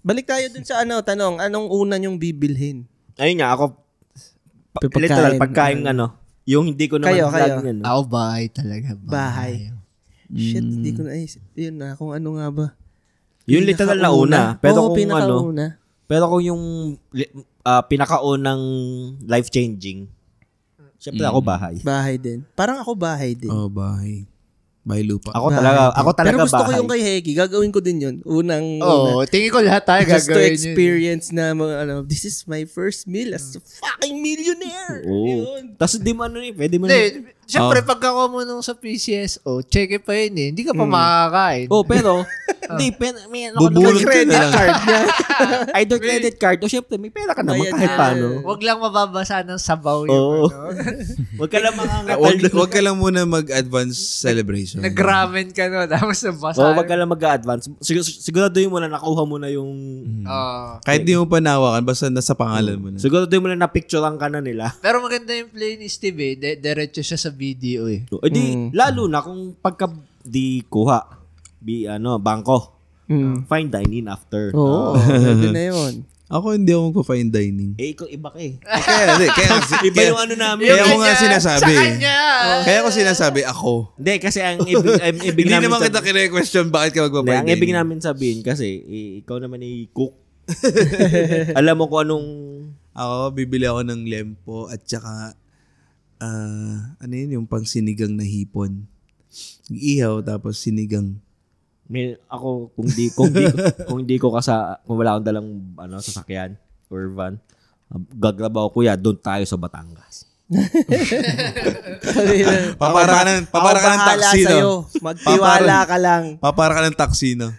Balik tayo dun sa tanong. Anong una nyong bibilhin? Ayun nga, ako, literal, pagkain yung hindi ko naman kayo. Ako bahay talaga. Bahay. Shit, hindi ko naisip. Yun na, kung ano nga ba. Yung literal na una. Pero kung pinakauna. Pero kung yung pinakaunang life-changing, siyempre ako bahay. Bahay din. Parang ako bahay din. Bahay. Bahay lupa. Ako talaga pero gusto bahay. ko yung kay Heki. Gagawin ko din yun. Tingin ko lahat tayo just gagawin to experience na mga this is my first meal as a fucking millionaire. Tapos di mo pwede mo Siyempre, pagkakuha mo nung sa PCSO, check pa yun eh. Hindi ka pa makakain. Pero, hindi, may bubulot ka credit na lang. card niya. Either credit card o syempre, may pera ka naman kahit paano. Huwag lang mababasa ng sabaw yun. Huwag ka lang Huwag ka lang muna mag-advance celebration. Nag-ramen ka no, tapos nabasa. Huwag ka lang mag-advance. Siguraduhin mo na nakuha mo na yung... Kahit di mo pa nawakan, basta nasa pangalan mo na. Siguraduhin mo na napicturean ka na nila. Pero maganda yung play ni Steve eh. Diretso siya sa video eh. Lalo na kung pagka di kuha, bangko. Fine dining after. Pwede na yun. Ako hindi ako magpa-fine dining. Ikaw iba ka eh. Iba yung namin. Kaya ko nga sinasabi. Sa kanya! Kaya ko sinasabi, ako. Hindi, kasi ang ibig Hindi namin naman kita kine-question bakit ka magpa-fine dining. Ang ibig namin sabihin kasi, ikaw naman cook. Alam mo kung anong... Ako, bibili ako ng lempo at saka yung pang sinigang na hipon. Ihaw tapos sinigang. Ako kung wala akong dalang sasakyan or van, gagrabaw kuya, doon tayo sa Batangas. Papara ka ng taxi, no? Magtiwala ka lang. Papara ka ng taxi, no?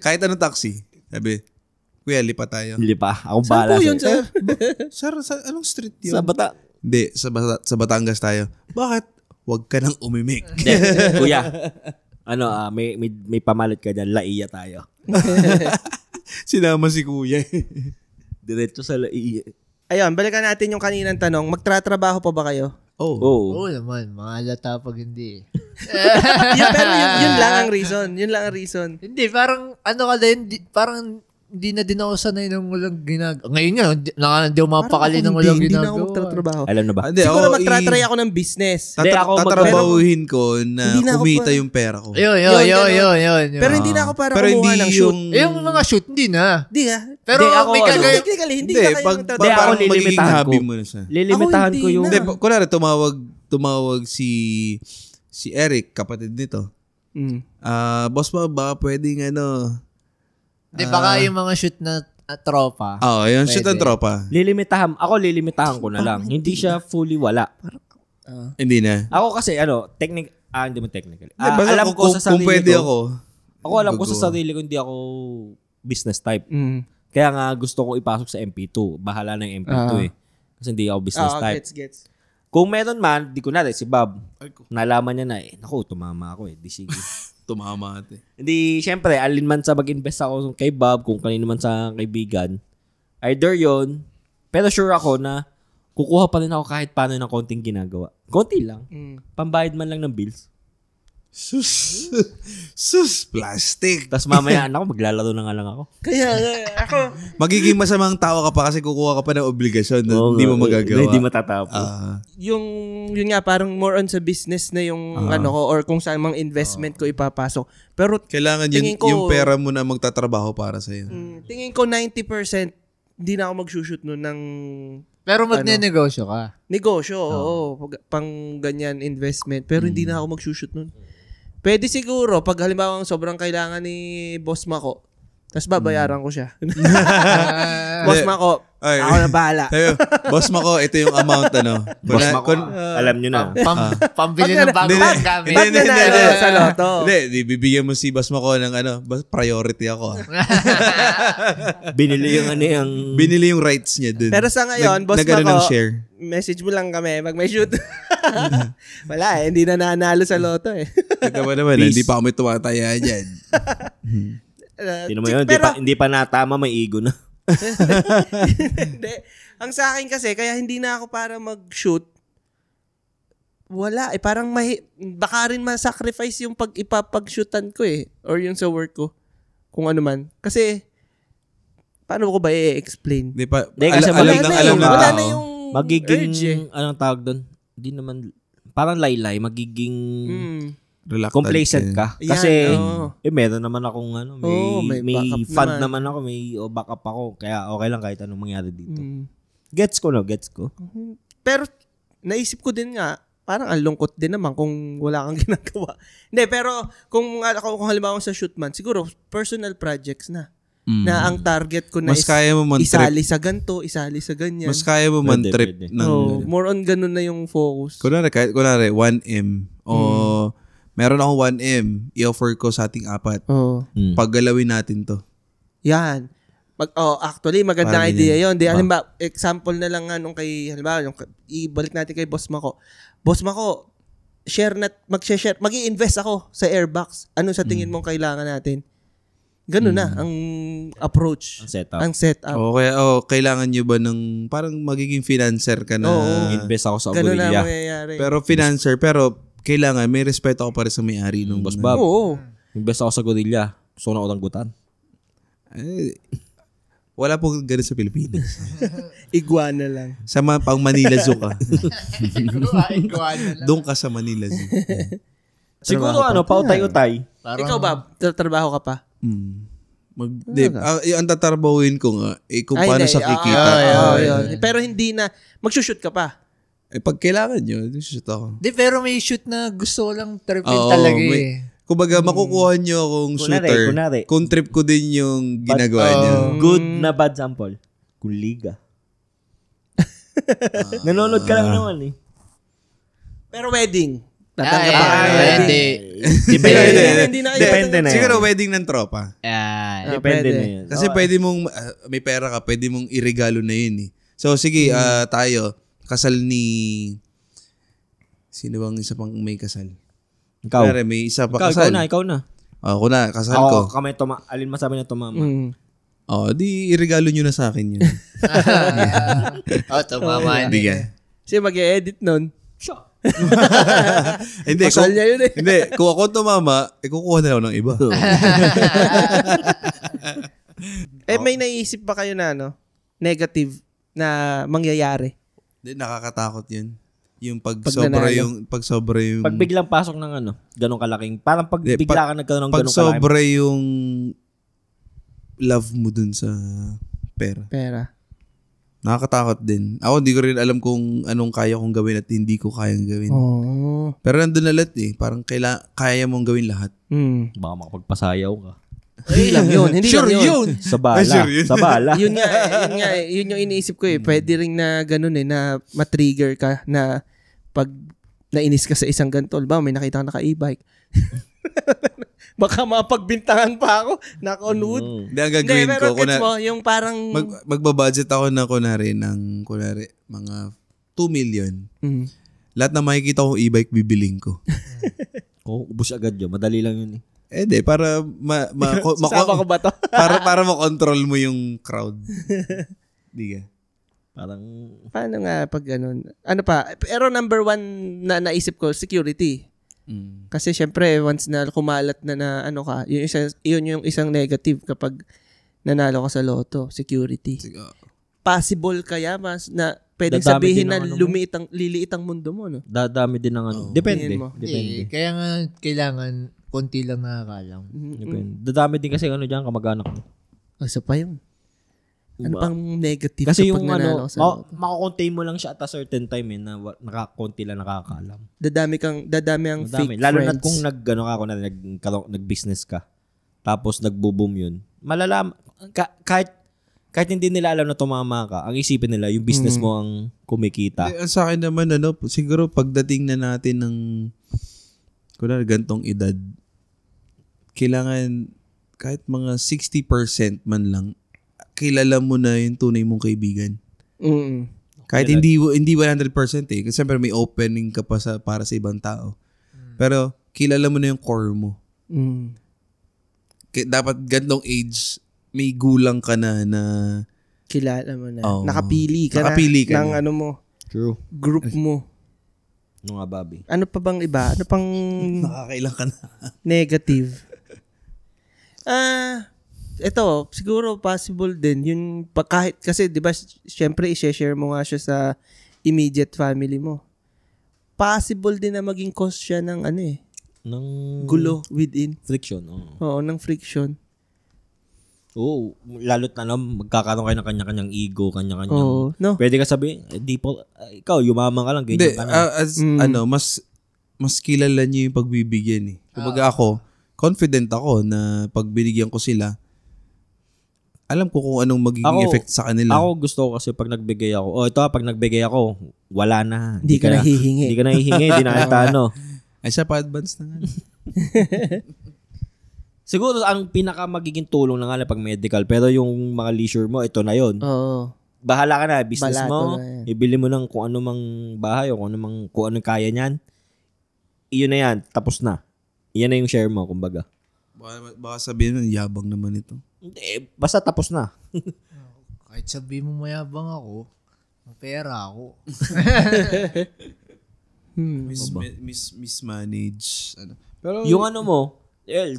Kahit anong taxi. Sabi, kuya, lipa tayo. Lipa. Ako bahala. Saan po yun, sir? Sir, anong street yun? Hindi, sa Batangas tayo. Bakit? Huwag ka nang umimik. Hindi, kuya. May pamalit ka dyan. Laiya tayo. Sinama si kuya. Diretso sa Laiya. Ayun, balikan natin yung kaninang tanong. Magtratrabaho pa ba kayo? Oo naman. Mahalata pag hindi. Pero yun lang ang reason. Hindi, parang ka din, parang hindi na din ako sanay ng walang ginagawa. Ngayon nga, hindi ako mapakali ng walang ginagawa. Hindi na ako magtatrabaho. Alam na ba? Siguro magtatry ako ng business. Tatrabahuhin ko na kumita yung pera ko. Yun. Pero hindi na ako para kumuha ng shoot. Yung mga shoot, hindi na. Hindi nga. Pero may kagaya. Technically, hindi na kayo magtatrabaho. Parang magiging hobby mo na siya. Lilimitahan ko yung... Hindi, kunwari tumawag si Eric, kapatid nito. Boss pa, baka pwedeng Di baka yung mga shoot na tropa. Yung shoot ng tropa. Lilimitahan ko na lang. Hindi siya fully wala. Hindi na. Ako kasi, hindi mo technically. Alam ko sa sarili kung pwede ko. Ako alam ko sa sarili ko, hindi ako business type. Kaya nga gusto ko ipasok sa MP2. Bahala na yung MP2 eh. Kasi hindi ako business type. Gets. Kung meron man, di ko na si Bob. Nalaman niya na naku, tumama ako di sige. Tumama ate. Hindi, syempre, alin man sa mag-invest ako kay Bob, kung kanino man sa kaibigan, either yon. Pero sure ako na kukuha pa rin ako kahit paano ng konting ginagawa. Konti lang. Pambayad man lang ng bills. Sus, plastic. Tapos mamaya, ako, maglalaro na nga lang ako. Kaya ako, Magiging masamang tao ka pa kasi kukuha ka pa ng obligasyon na hindi mo magagawa. Hindi matatapos. yun nga, parang more on sa business na yung ano ko, or kung saan mang investment ko ipapasok. Pero Kailangan tingin ko, yung pera mo na magtatrabaho para sa'yo. tingin ko 90% hindi na ako mag-shoot nun ng Pero magne-negosyo ka. negosyo, oo, pang ganyan investment. Pero hindi na ako mag-shoot nun. Pwede siguro, pag halimbawa sobrang kailangan ni Boss Mako, tapos babayaran ko siya. Boss Mako, Ay. ako na bahala. Sayo, boss Mako, ito yung amount Boss Mako, alam nyo na. Pambili ng bagong gamit. Ba't nanalo sa loto? Hindi, bibigyan mo si boss Mako ng priority ako. Binili yung Binili yung rights niya dun. Pero sa ngayon, Boss Mako, ng Mako, share. message mo lang kami pag may shoot. Wala hindi na nanalo sa loto eh. Ito ba naman, hindi pa kami tumataya dyan. Tino mo yun, hindi pa natama, may ego na. Hindi. Ang sa akin kasi, kaya hindi na ako para mag-shoot. Wala. Parang baka rin ma-sacrifice yung ipapag-shootan ko eh. Or yung sa work ko. Kung ano man. Kasi, paano ko ba i-explain? Hindi pa, Kasi wala na yung magiging, urge eh. anong tawag doon? Hindi naman, parang laylay, magiging reluctant complacent ka. Yan, Kasi, oo. meron naman akong may backup fund naman. naman ako, may backup ako. Kaya okay lang kahit anong mangyari dito. Gets ko. Pero, naisip ko din nga, parang ang lungkot din naman kung wala kang ginagawa. Hindi, pero kung halimbawa sa shoot man, siguro personal projects na. Na ang target ko na Mas kaya mo man isali sa ganito, isali sa ganyan. Mas kaya mo man trip Pwede. ng... More on ganun na yung focus. Kunwari, 1M. O meron akong 1M. I-offer ko sa ating 4. Oh. Paggalawin natin to. Yan. Actually, magandang Parang idea yun. Halimbawa, example na lang nga nung halimbawa, ibalik natin kay Boss Mako. Boss Mako, mag-share, mag-i-invest ako sa Airbox. Ano sa tingin mong kailangan natin? Ganun na ang approach. Ang setup. Kailangan nyo ba ng parang magiging financer ka na? Invest ako sa Ganun na Gorilla. mangyayari. Pero financer, pero kailangan may respeto ako para sa may-ari nung Boss Bob. Oo. Invest ako sa Gorilla. Gusto ko na oranggutan. Wala po ganun sa Pilipinas. Iguana lang. Sa pang Manila Zoo ka. Doon ka sa Manila Zoo. Siguro pautay-utay. Ikaw ba, trabaho ka pa? Ang tatarbahuin ko nga, kung paano siya kikita. Yun. Pero hindi na, mag-shoot ka pa. Pag kailangan nyo, shoot ako. Di, pero may shoot na gusto ko lang tripin talaga eh. Kumbaga, makukuha nyo akong shooter. Kunwari. Kung trip ko din yung ginagawa nyo. Good na bad sample. Kuliga. Nanonood ka lang naman eh. Pero wedding. Tatanggap ka ng wedding. Hindi na kayo. Depende na yan. Siguro wedding ng tropa. Depende na yan. Kasi pwede mong, may pera ka, pwede mong iregalo na yun eh. So sige, tayo, kasal ni, sino bang isa pang may kasal? Ikaw. Pero may isa pa kasal. Ikaw na. Ako na, kasal ko. Alin masabi na tumama? Di iregalo nyo na sa akin yun. Tumama. Hindi ka. Kasi mag-e-edit nun. Hindi, Kasal niya yun eh. Hindi, kung ako tumama, kukuha na ako ng iba. May naisip ba kayo na negative na mangyayari? Hindi, nakakatakot yun. Yung pag nanalo. sobra yung Pag biglang pasok ng ganong kalaking, parang pag bigla ka nagkaroon ng pag ganong kalaking. sobra yung love mo dun sa pera. Nakakatakot din. Ako, hindi ko rin alam kung anong kaya kong gawin at hindi ko kayang gawin. Pero nandun na lahat eh. Parang kaya mong gawin lahat. Baka makapagpasayaw ka. Hindi lang yun. Hindi Sure lang yun. Sa bala. Sa bala. Yun yung iniisip ko eh. Pwede rin na ganun eh, na matrigger ka na pag nainis ka sa isang ganito. Ba, may nakita ka naka-e-bike. Baka mapagbintangan pa ako. Naka-nude. Hindi, ang gagawin ko. Pero gets mo, yung parang... Magbabudget ako ng kunwari mga 2 million. Mm. Lahat na makikita kong e-bike, bibiling ko. Ubus agad yun. Madali lang yun Para Sasama ko ba to? para makontrol mo yung crowd. Di ka? Parang, Paano nga pag ganun? Ano pa? Pero number one na naisip ko, security. Kasi syempre, once na kumalat na ano ka, yun yung isang negative kapag nanalo ka sa loto, security. Possible kaya mas na pwedeng Dadami sabihin din na ang ano mo. liliit ang mundo mo, no? dadami din ng ano. Depende. Tingin mo. Depende. Kaya nga, kailangan konti lang nakakalam. Depende. Dadami din kasi ano dyan, kamag-anak mo. Isa pa yun. Ano Diba? pang negative Kasi kapag yung nanalo ano, ka sa loto? makakontain mo lang siya at a certain time na nakakonti lang nakakaalam. Dadami ang Madami. fake Lalo friends. na kung nag-business ka. Tapos nagbo-boom yun. Malalaman, kahit hindi nila alam na tumama ka, ang isipin nila, yung business mo ang kumikita. Sa akin naman, siguro pagdating na natin ng gantong edad, kailangan kahit mga 60% man lang, kilala mo na yung tunay mong kaibigan. Mm. Kahit hindi 100% Kasi siyempre may opening ka pa para sa ibang tao. Pero kilala mo na yung core mo. Mm. Dapat gantong age, may gulang ka na Kilala mo na. Oo. Nakapili ka ng na. ano mo, True. group mo. Ano nga, Bobby? Ano pa bang iba? Ano pang nakakailang ka na. negative? Ito, siguro possible din. Yung kahit, kasi di ba, syempre, i-share mo nga siya sa immediate family mo. Possible din na maging cause siya ng Ng gulo within. friction. Oo, ng friction. Oo, lalo't na magkakaroon kayo ng kanya-kanyang ego, kanya-kanyang. Oo, no? Pwede ka sabihin, ikaw, yumaman ka lang, ganyan ka na. Mas kilala niyo yung pagbibigyan eh. Kumbaga ako, confident ako na pag binigyan ko sila, alam ko kung anong magiging effect sa kanila. Ako gusto ko kasi pag nagbigay ako, pag nagbigay ako, wala na. Hindi ka nahihingi. Hindi ka nahihingi, hindi na kita Ay, siya pa advance na nga. Siguro ang pinaka magiging tulong na nga pag medical, pero yung mga leisure mo, ito na yon. Oo. Bahala ka na, business Balato mo, na yan. ibili mo ng kung ano mang bahay o kung ano kaya niyan. Iyon na yan, tapos na. Iyan na yung share mo, kumbaga. Baka sabihin mo, yabang naman ito. Hindi, basta tapos na. Kahit sabihin mo mayabang ako, may pera ako. Mismanage. Pero, Yung ano mo,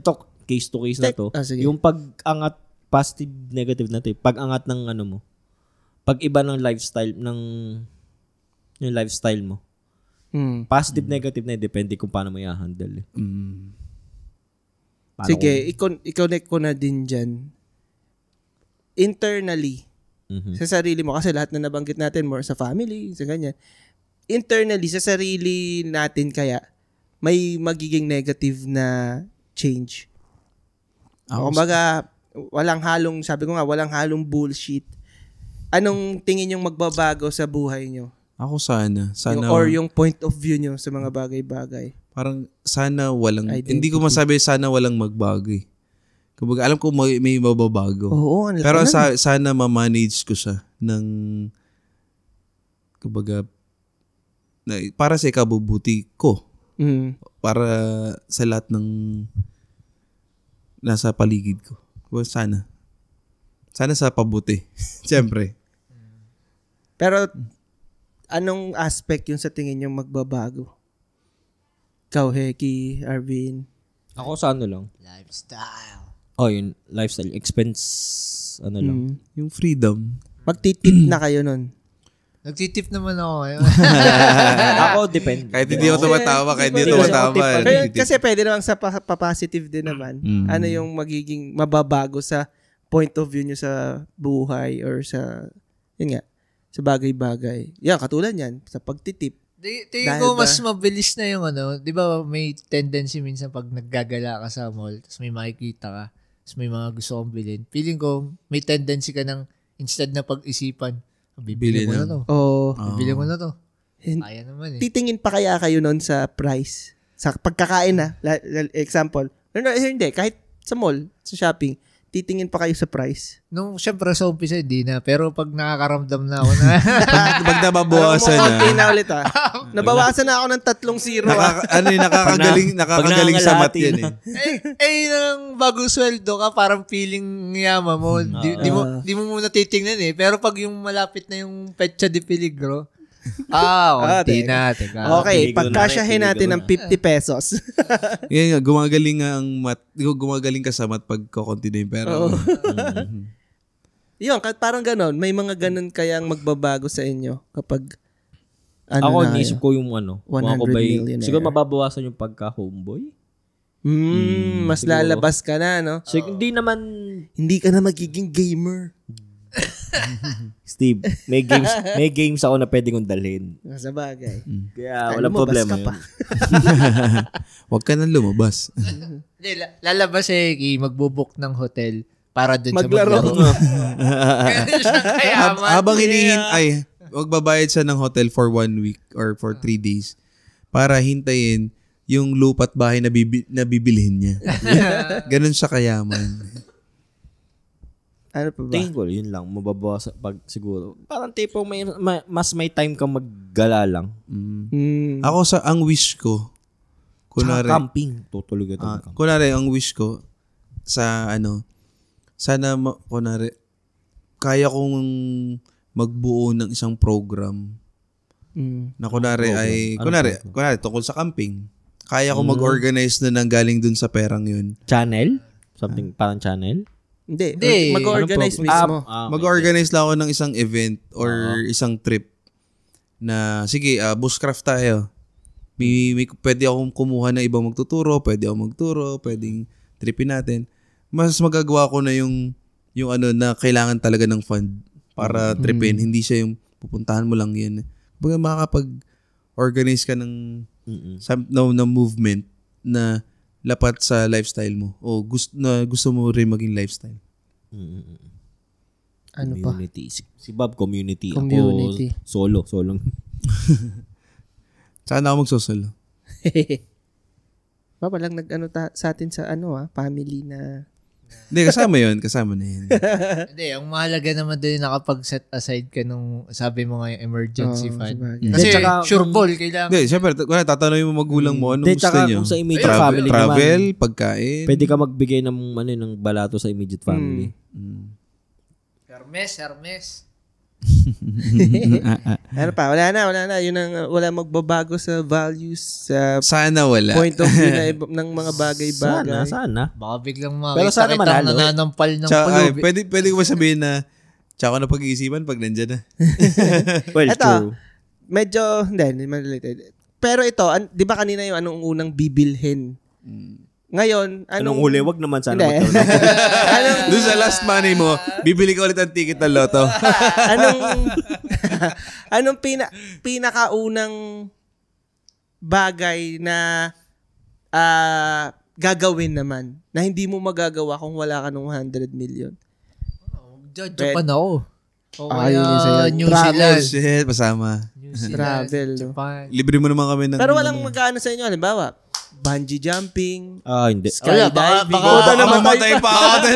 talk case to case na to. Sige. Yung pag-angat, positive, negative na to. Pag-angat ng ano mo. Pag-iba ng lifestyle, yung lifestyle mo. Positive, negative na depende kung paano mo i-handle. Sige, i-connect ko na din dyan. Internally, sa sarili mo, kasi lahat na nabanggit natin, more sa family, sa ganyan. Internally, sa sarili natin kaya, may magiging negative na change. Kumbaga, sabi ko nga, walang halong bullshit. Anong tingin yung magbabago sa buhay nyo? Ako sana. Or yung point of view nyo sa mga bagay-bagay? Parang sana walang, Identity. hindi ko masabi sana walang magbago eh. Kumbaga, alam ko may mababago. Oo, Pero sana ma-manage ko siya ng, kumbaga, para sa ikabubuti ko. Para sa lahat ng nasa paligid ko. Sana. Sana sa pabuti. Siyempre. Pero, anong aspect yung sa tingin yung magbabago? Ikaw, Heki, Arvin? Ako sa ano lang. Lifestyle. Yun, lifestyle, expense, lang. Yung freedom. Magtitip na kayo nun. Nagtitip naman ako ngayon. Ako, depende. Kahit hindi ako tumatawa, Kasi pwede naman sa pa-positive din naman. Ano yung magiging mababago sa point of view nyo sa buhay or sa, yun nga, sa bagay-bagay. Katulad yan, sa pagtitip. Tingin ko mas mabilis na yung di ba may tendency minsan pag naggagala ka sa mall, tapos may makikita ka, tapos may mga gusto kong bilhin. Feeling ko, may tendency ka ng, instead na pag-isipan, bibili mo na to. Bibili mo na to. Kaya naman eh. Titingin pa kaya kayo nun sa price? Sa pagkakain na, example. Hindi, kahit sa mall, sa shopping, titingin pa kayo sa price? Nung syempre sa umpisa, hindi na. Pero pag nakakaramdam na ako na, Pag nababawasan na. Konti na ulit Nabawasan na ako ng 3-0 nakakagaling sa mat yan nang bagong sweldo ka, parang feeling yaman mo. Di mo muna titingnan Pero pag yung malapit na yung petsa de peligro, konti na. Teka. Okay, pagkasyahin natin ng 50 pesos. Yan nga, gumagaling nga ang mat. Gumagaling ka sa mat pag kukunti na yung pera. Yun, parang ganon. May mga ganon kayang magbabago sa inyo kapag ako, nisip ko yung 100 millionaire. Siguro mababawasan yung pagka-homeboy. Mas lalabas ka na, no? So, hindi ka na magiging gamer. Steve, may games ako na pwede kong dalhin. Sa bagay. Kaya walang problema yun. Huwag ka nang lumabas. Hindi, lalabas magbubook ng hotel para dun maglaro. sa maglaro. Habang magbabayad siya ng hotel for 1 week or for 3 days para hintayin yung lupa't bahay na bibilhin niya. Ganun siya kayaman. Ano pa ba? Tingin ko, yun lang. Mababawas pag siguro. Parang tipo mas may time kang maggala lang. Ako ang wish ko, kunwari, camping. Tutulog ito. Kunwari, ang wish ko, sana, kunwari, kaya kong magbuo ng isang program na kunwari tungkol sa camping. Kaya ko mag-organize na galing dun sa perang yun. Channel? Something parang channel? Hindi. Mag-organize mismo. Mag-organize lang ako ng isang event or isang trip na, sige, bushcraft tayo. Pwede akong kumuha ng ibang magtuturo, pwede akong magturo, pwedeng tripin natin. Mas magagawa ko na yung na kailangan talaga ng fund para tripin. Hindi siya yung pupuntahan mo lang yan. Baga makakapag-organize ka ng movement na lapat sa lifestyle mo o gusto mo rin maging lifestyle. Ano pa? Community. Si Bob, community. Community. Ako, solo. Saan ako magsosolo? Walang sa atin sa family na... Hindi, kasama na yun. Hindi, ang mahalaga naman din nakapag-set aside ka nung sabi mo nga yung emergency fund. Kasi sure ball, kailangan. Hindi, syempre, tatanungin mo magulang mo, anong gusto nyo? Kung sa immediate family travel, naman, pagkain. Pwede ka magbigay ng balato sa immediate family. Hermes. Ano pa? Wala na. Yun ang wala magbabago sa values, sa sana wala. point of view ng mga bagay-bagay. Sana. Baka biglang pero sana kitang manalo. nananampal ng pulubi. Pwede ko ba sabihin na tsaka na pag-iisipan pag nandyan na? Well, ito, true. Medyo, hindi man related. Pero ito, di ba kanina yung anong unang bibilhin? Ngayon, anong huli? Wag naman sana Doon sa last money mo, bibili ka ulit ang ticket ng loto. anong pinakaunang bagay na gagawin naman na hindi mo magagawa kung wala ka ng 100 million? Japan ako. New Zealand. Shit, pasama. Travel. Libre mo naman kami ng... Pero walang mag-ano sa inyo, halimbawa, bungee jumping. Hindi. Skydiving. Baka namatay pa ako.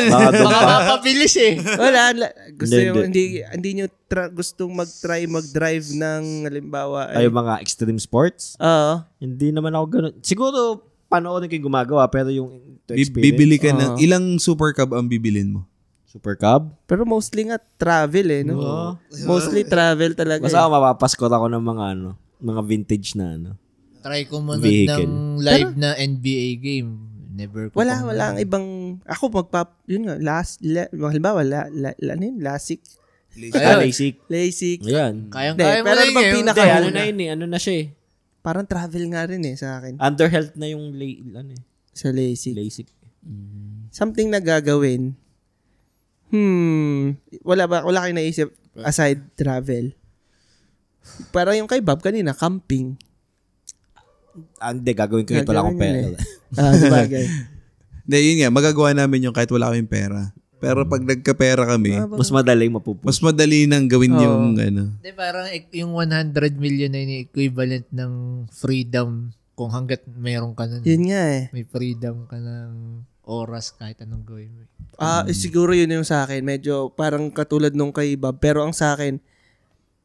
Baka mapabilis Wala. Gusto hindi nyo gustong mag-drive ng, halimbawa. Ay, mga extreme sports? Oo. Hindi naman ako ganun. Siguro, panoorin ko yung gumagawa, pero yung experience. Bibili ka ng... Ilang super cab ang bibilin mo? Super cab? Pero mostly nga travel no? Mostly travel talaga. Basta mapapaskot ako ng mga vintage na Try ko manood vehicle. ng live na NBA game. Never ko. Wala ang ibang... Ako yun nga, halimbawa, LASIK. LASIK. Ayan. Kaya pero ano bang pinaka... Ano na siya Parang travel nga rin sa akin. Under health na yung sa LASIK. LASIK. Something na gagawin. Wala kayo naisip aside travel? Parang yung kay Bob kanina, camping. Hindi, gagawin ko ito. Wala akong pera. Sabagay. Hindi, yun nga, magagawa namin yung kahit wala kaming pera. Pero pag nagka-pera kami, mas madaling mapupush. Mas madali nang gawin yung Hindi, parang yung 100 million na yung equivalent ng freedom kung hanggat mayroon ka nun. Yun nga May freedom ka ng oras kahit anong gawin mo. Siguro yun yung sa akin. Medyo parang katulad nung kay Bob. Pero ang sa akin,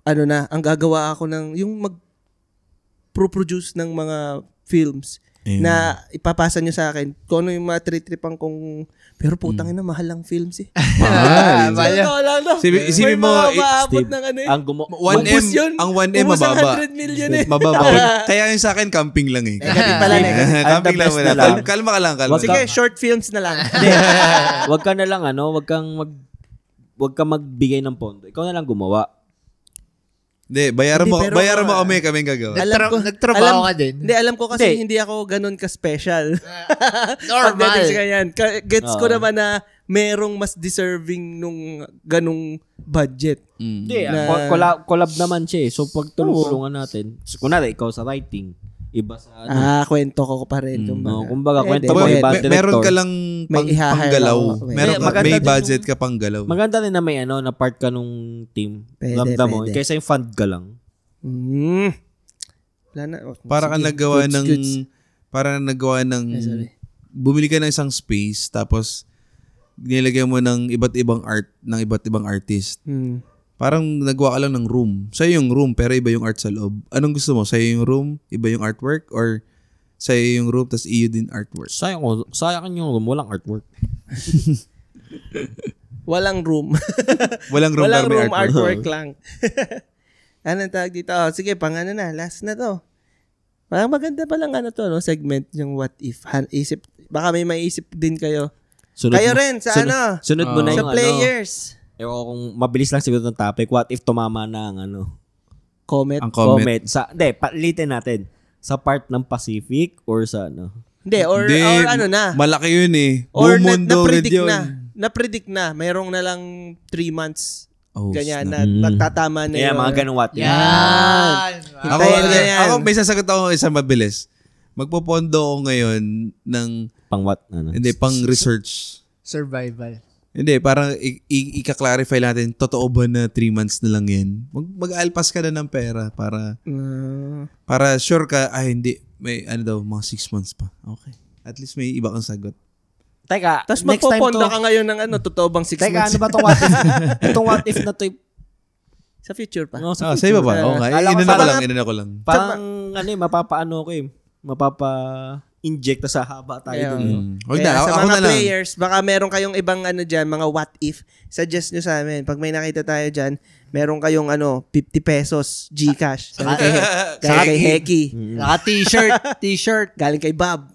ang gagawa ako yung mag-produce ng mga films na ipapasa nyo sa akin. Kung ano yung mga tritripan kong, pero putang ina, mahal ang films eh. Mahal. Isipin mo, maabot ng ano eh. Ang 1M, yun. ang 1M Ubus ang mababa. 100 million eh. Mababa. Kaya yung sa akin, camping lang eh. Gabi pala na eh. Camping lang best muna. na lang. Kalma ka lang, kalma. Sige, short films na lang. Wag ka na lang wag kang magbigay ng pondo. Ikaw na lang gumawa. Hindi, bayaran mo kaming gagawa. Nagtrabaho ka din. Hindi, alam ko kasi hindi ako ganun ka-special. Normal. Pagdating sa ganyan. Gets ko naman na merong mas deserving nung ganung budget. Hindi, collab naman siya eh. So, pag tulungan natin, kunwari, ikaw sa writing, iba sa kwento ko pa rin. Kumbaga, kwento mo, iba director. Meron ka lang panggalaw. May din budget ka panggalaw. Maganda rin na may na part ka nung team. Ramdam mo. Kaysa yung fund ka lang. Wala na. Para kang nagawa ng bumili ka ng isang space tapos nilagyan mo ng iba't ibang art ng iba't ibang artist. Parang nagawa ka lang ng room. Sa'yo yung room, pero iba yung art sa loob. Anong gusto mo? Sa'yo yung room, iba yung artwork? Or sa'yo yung room, tas iyo din artwork? Sayang yung room, walang artwork. Walang room. Walang room, Walang pero may room, artwork lang. Anong tawag dito? Sige, last na to. Parang maganda palang segment yung what if. Baka may maisip din kayo. Kayo rin, sa Sunod mo na sa yung players. Kung mabilis lang siguro ng topic, what if tumama na ang Comet. Ang comet. Palitin natin. Sa part ng Pacific or sa Hindi, or na. Malaki yun eh. Or Bumundorid yun. Na-predict na. Mayroong na lang 3 months. Ganyan na. Mm. Magtatama na Yeah, yun. mga ganung what if. Yan. Ako, may sasagot ako isang mabilis. Magpopondo ako ngayon ng Pang what? pang research. Survival. Hindi, parang ika-clarify natin, totoo ba na 3 months na lang yan? Mag-alpas ka na ng pera para sure ka, hindi, may mga 6 months pa. Okay. At least may iba kang sagot. Teka, Tapos next time magpopondo to. ka ngayon ng totoo bang 6 months? Ano ba itong what if? Itong what if na to Sa future pa. Sa iba pa. Oo nga. Inana ko lang. Parang mapapaano ko mapapa-inject sa haba tayo dun. Kaya sa mga players, baka meron kayong ibang dyan, mga what if, suggest nyo sa amin. Pag may nakita tayo dyan, meron kayong 50 pesos Gcash. Galing kay Heki. T-shirt. Galing kay Bob.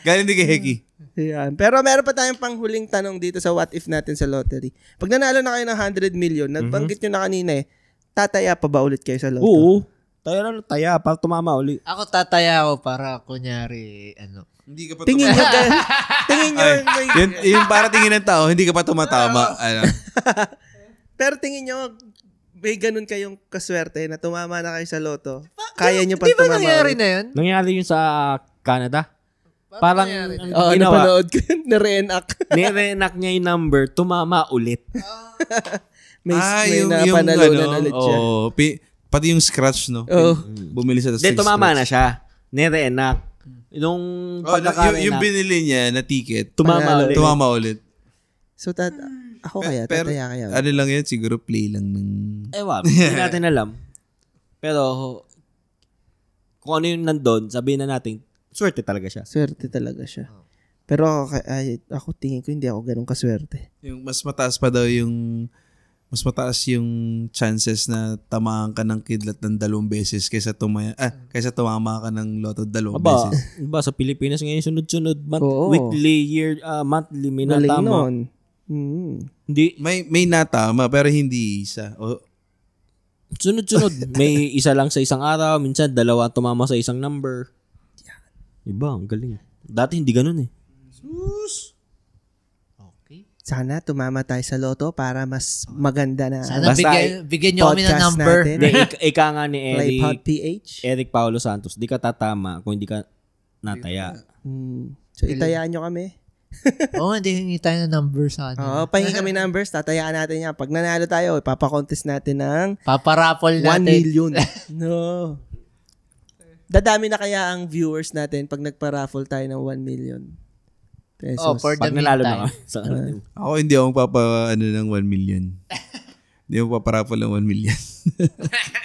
Galing din kay Heki. Yan. Pero meron pa tayong panghuling tanong dito sa what if natin sa lottery. Pag nanalo na kayo ng 100 million, nagbanggit nyo na kanina tataya pa ba ulit kayo sa lotto? Oo. Taya. Para tumama uli. Ako tataya ako para kunyari, Hindi ka pa Tingin nyo, tingin nyo. yung para tingin ng tao, hindi ka pa tumatama. Pero tingin nyo, may ganun kayong kaswerte na tumama na kayo sa loto. Kaya nyo pa di ba tumama nangyari ulit? na yun? Nangyari yun sa Canada. Parang napanood ko yun, na-reenact. nire-enact niya yung number, tumama ulit. may napanalunan ulit siya. Pati yung scratch, no? Bumili sa Hindi, tumama na siya. Nire-enact. Nung pagkaka-enact. Yung binili niya na ticket, tumama ulit. So, ako kaya, tataya kaya. Ano lang yan, siguro play lang ng... Hindi natin alam. Pero, kung ano yung nandun, sabihin na natin, swerte talaga siya. Swerte talaga siya. Pero ako tingin ko hindi ako ganun kaswerte. Yung mas mataas pa daw mas mataas yung chances na tamaan ka ng kidlat ng 2 beses kaysa tumama ka ng loto 2 beses. Diba, sa Pilipinas ngayon sunod-sunod, weekly, monthly, may natama. Hindi. May natama pero hindi isa. Sunod-sunod. May isa lang sa isang araw, minsan 2 tumama sa isang number. Iba, ang galing. Dati hindi ganun eh. Okay. Sana tumama tayo sa loto para mas maganda na. Sana bigyan nyo kami ng number. Ika nga ni Playpod PH. Eric Paulo Santos, di ka tatama kung hindi ka nataya. So, itayaan nyo kami. Hindi hingi tayo ng number sa kanila. Pahingi kami numbers, tatayaan natin yan. Pag nanalo tayo, ipapakontest natin ng paparapol 1 natin. million. No. Dadami na kaya ang viewers natin pag nagpa-raffle tayo ng 1 million? pesos. for the Pag nanalo meantime. na kami. Ako hindi ako ng 1 million. Hindi ako paparapol ng 1 million.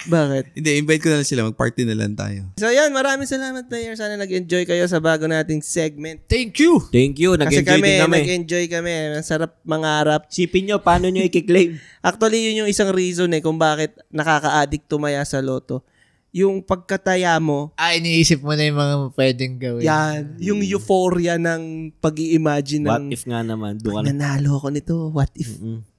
Bakit? Hindi, invite ko na lang sila. Mag-party na lang tayo. So yan, maraming salamat player. Sana nag-enjoy kayo sa bago nating segment. Thank you! Thank you. Kasi Nag-enjoy din kami. nag-enjoy kami. Ang sarap mangarap. Sipin nyo, paano nyo i-claim? Actually, yun yung isang reason kung bakit nakaka-addict tumaya sa loto. Yung pagkataya mo, Iniisip mo na yung mga pwedeng gawin. yan, yung euphoria ng pag-i-imagine What ng if nga naman? Doon ka na. nanalo ako nito, what if?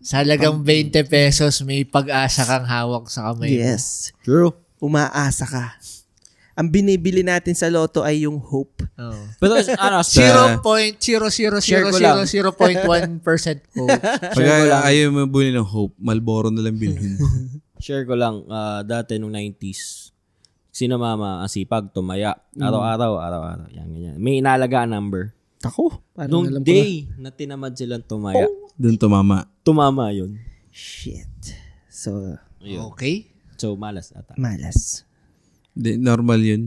Sa halagang 20 pesos, may pag-asa kang hawak sa kamay mo. Yes. True. Umaasa ka. Ang binibili natin sa loto ay yung hope. Oh. Pero sa 0.00000.1% hope. Pag ayaw mo buli ng hope, Malboro na lang bilhin. share ko lang, dati nung 90s, sino mama, ang sipag, tumaya. Araw-araw. Yan, ganyan. May inalagaan number. Ako? Nung day na tinamad silang tumaya, Doon tumama. tumama yun. Shit. So, Ayun. Okay. So, malas ata. malas. Hindi, normal yun.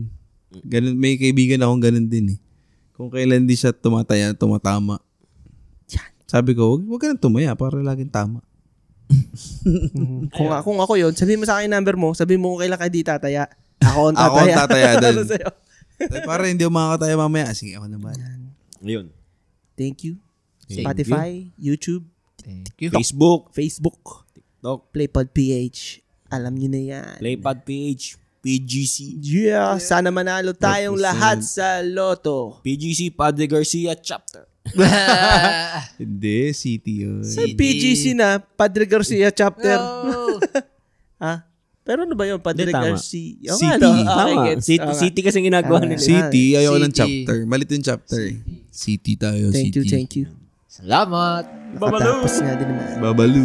Ganun, may kaibigan akong ganun din eh. Kung kailan di siya tumataya, tumatama. Sabi ko, wag ka nang tumaya para laging tama. Kung ako yun, sabihin mo sa akin yung number mo, sabihin mo kung kailan ka di tataya. Ako ang tataya. Ako ang tataya doon. Ano sa'yo? Para hindi ako makakataya mamaya. Sige, ako naman. Ayun. Thank you. Thank Spotify, YouTube, Thank you. Facebook, Facebook, TikTok, Playpod PH. Alam nyo na yan. Playpad PH, PGC. Yeah, sana manalo tayong lahat sa loto. PGC, Padre Garcia Chapter. Hindi, city yun. Sa PGC na, Padre Garcia chapter. No. Ha? Pero ano ba yun? Padre Hindi, tama. Garcia. City. Tama. City kasi ginagawa nila. City, ayoko ng City. chapter. Malit yung chapter. City tayo, Thank city. you. Salamat. Nakatapos nga din naman. Babalu.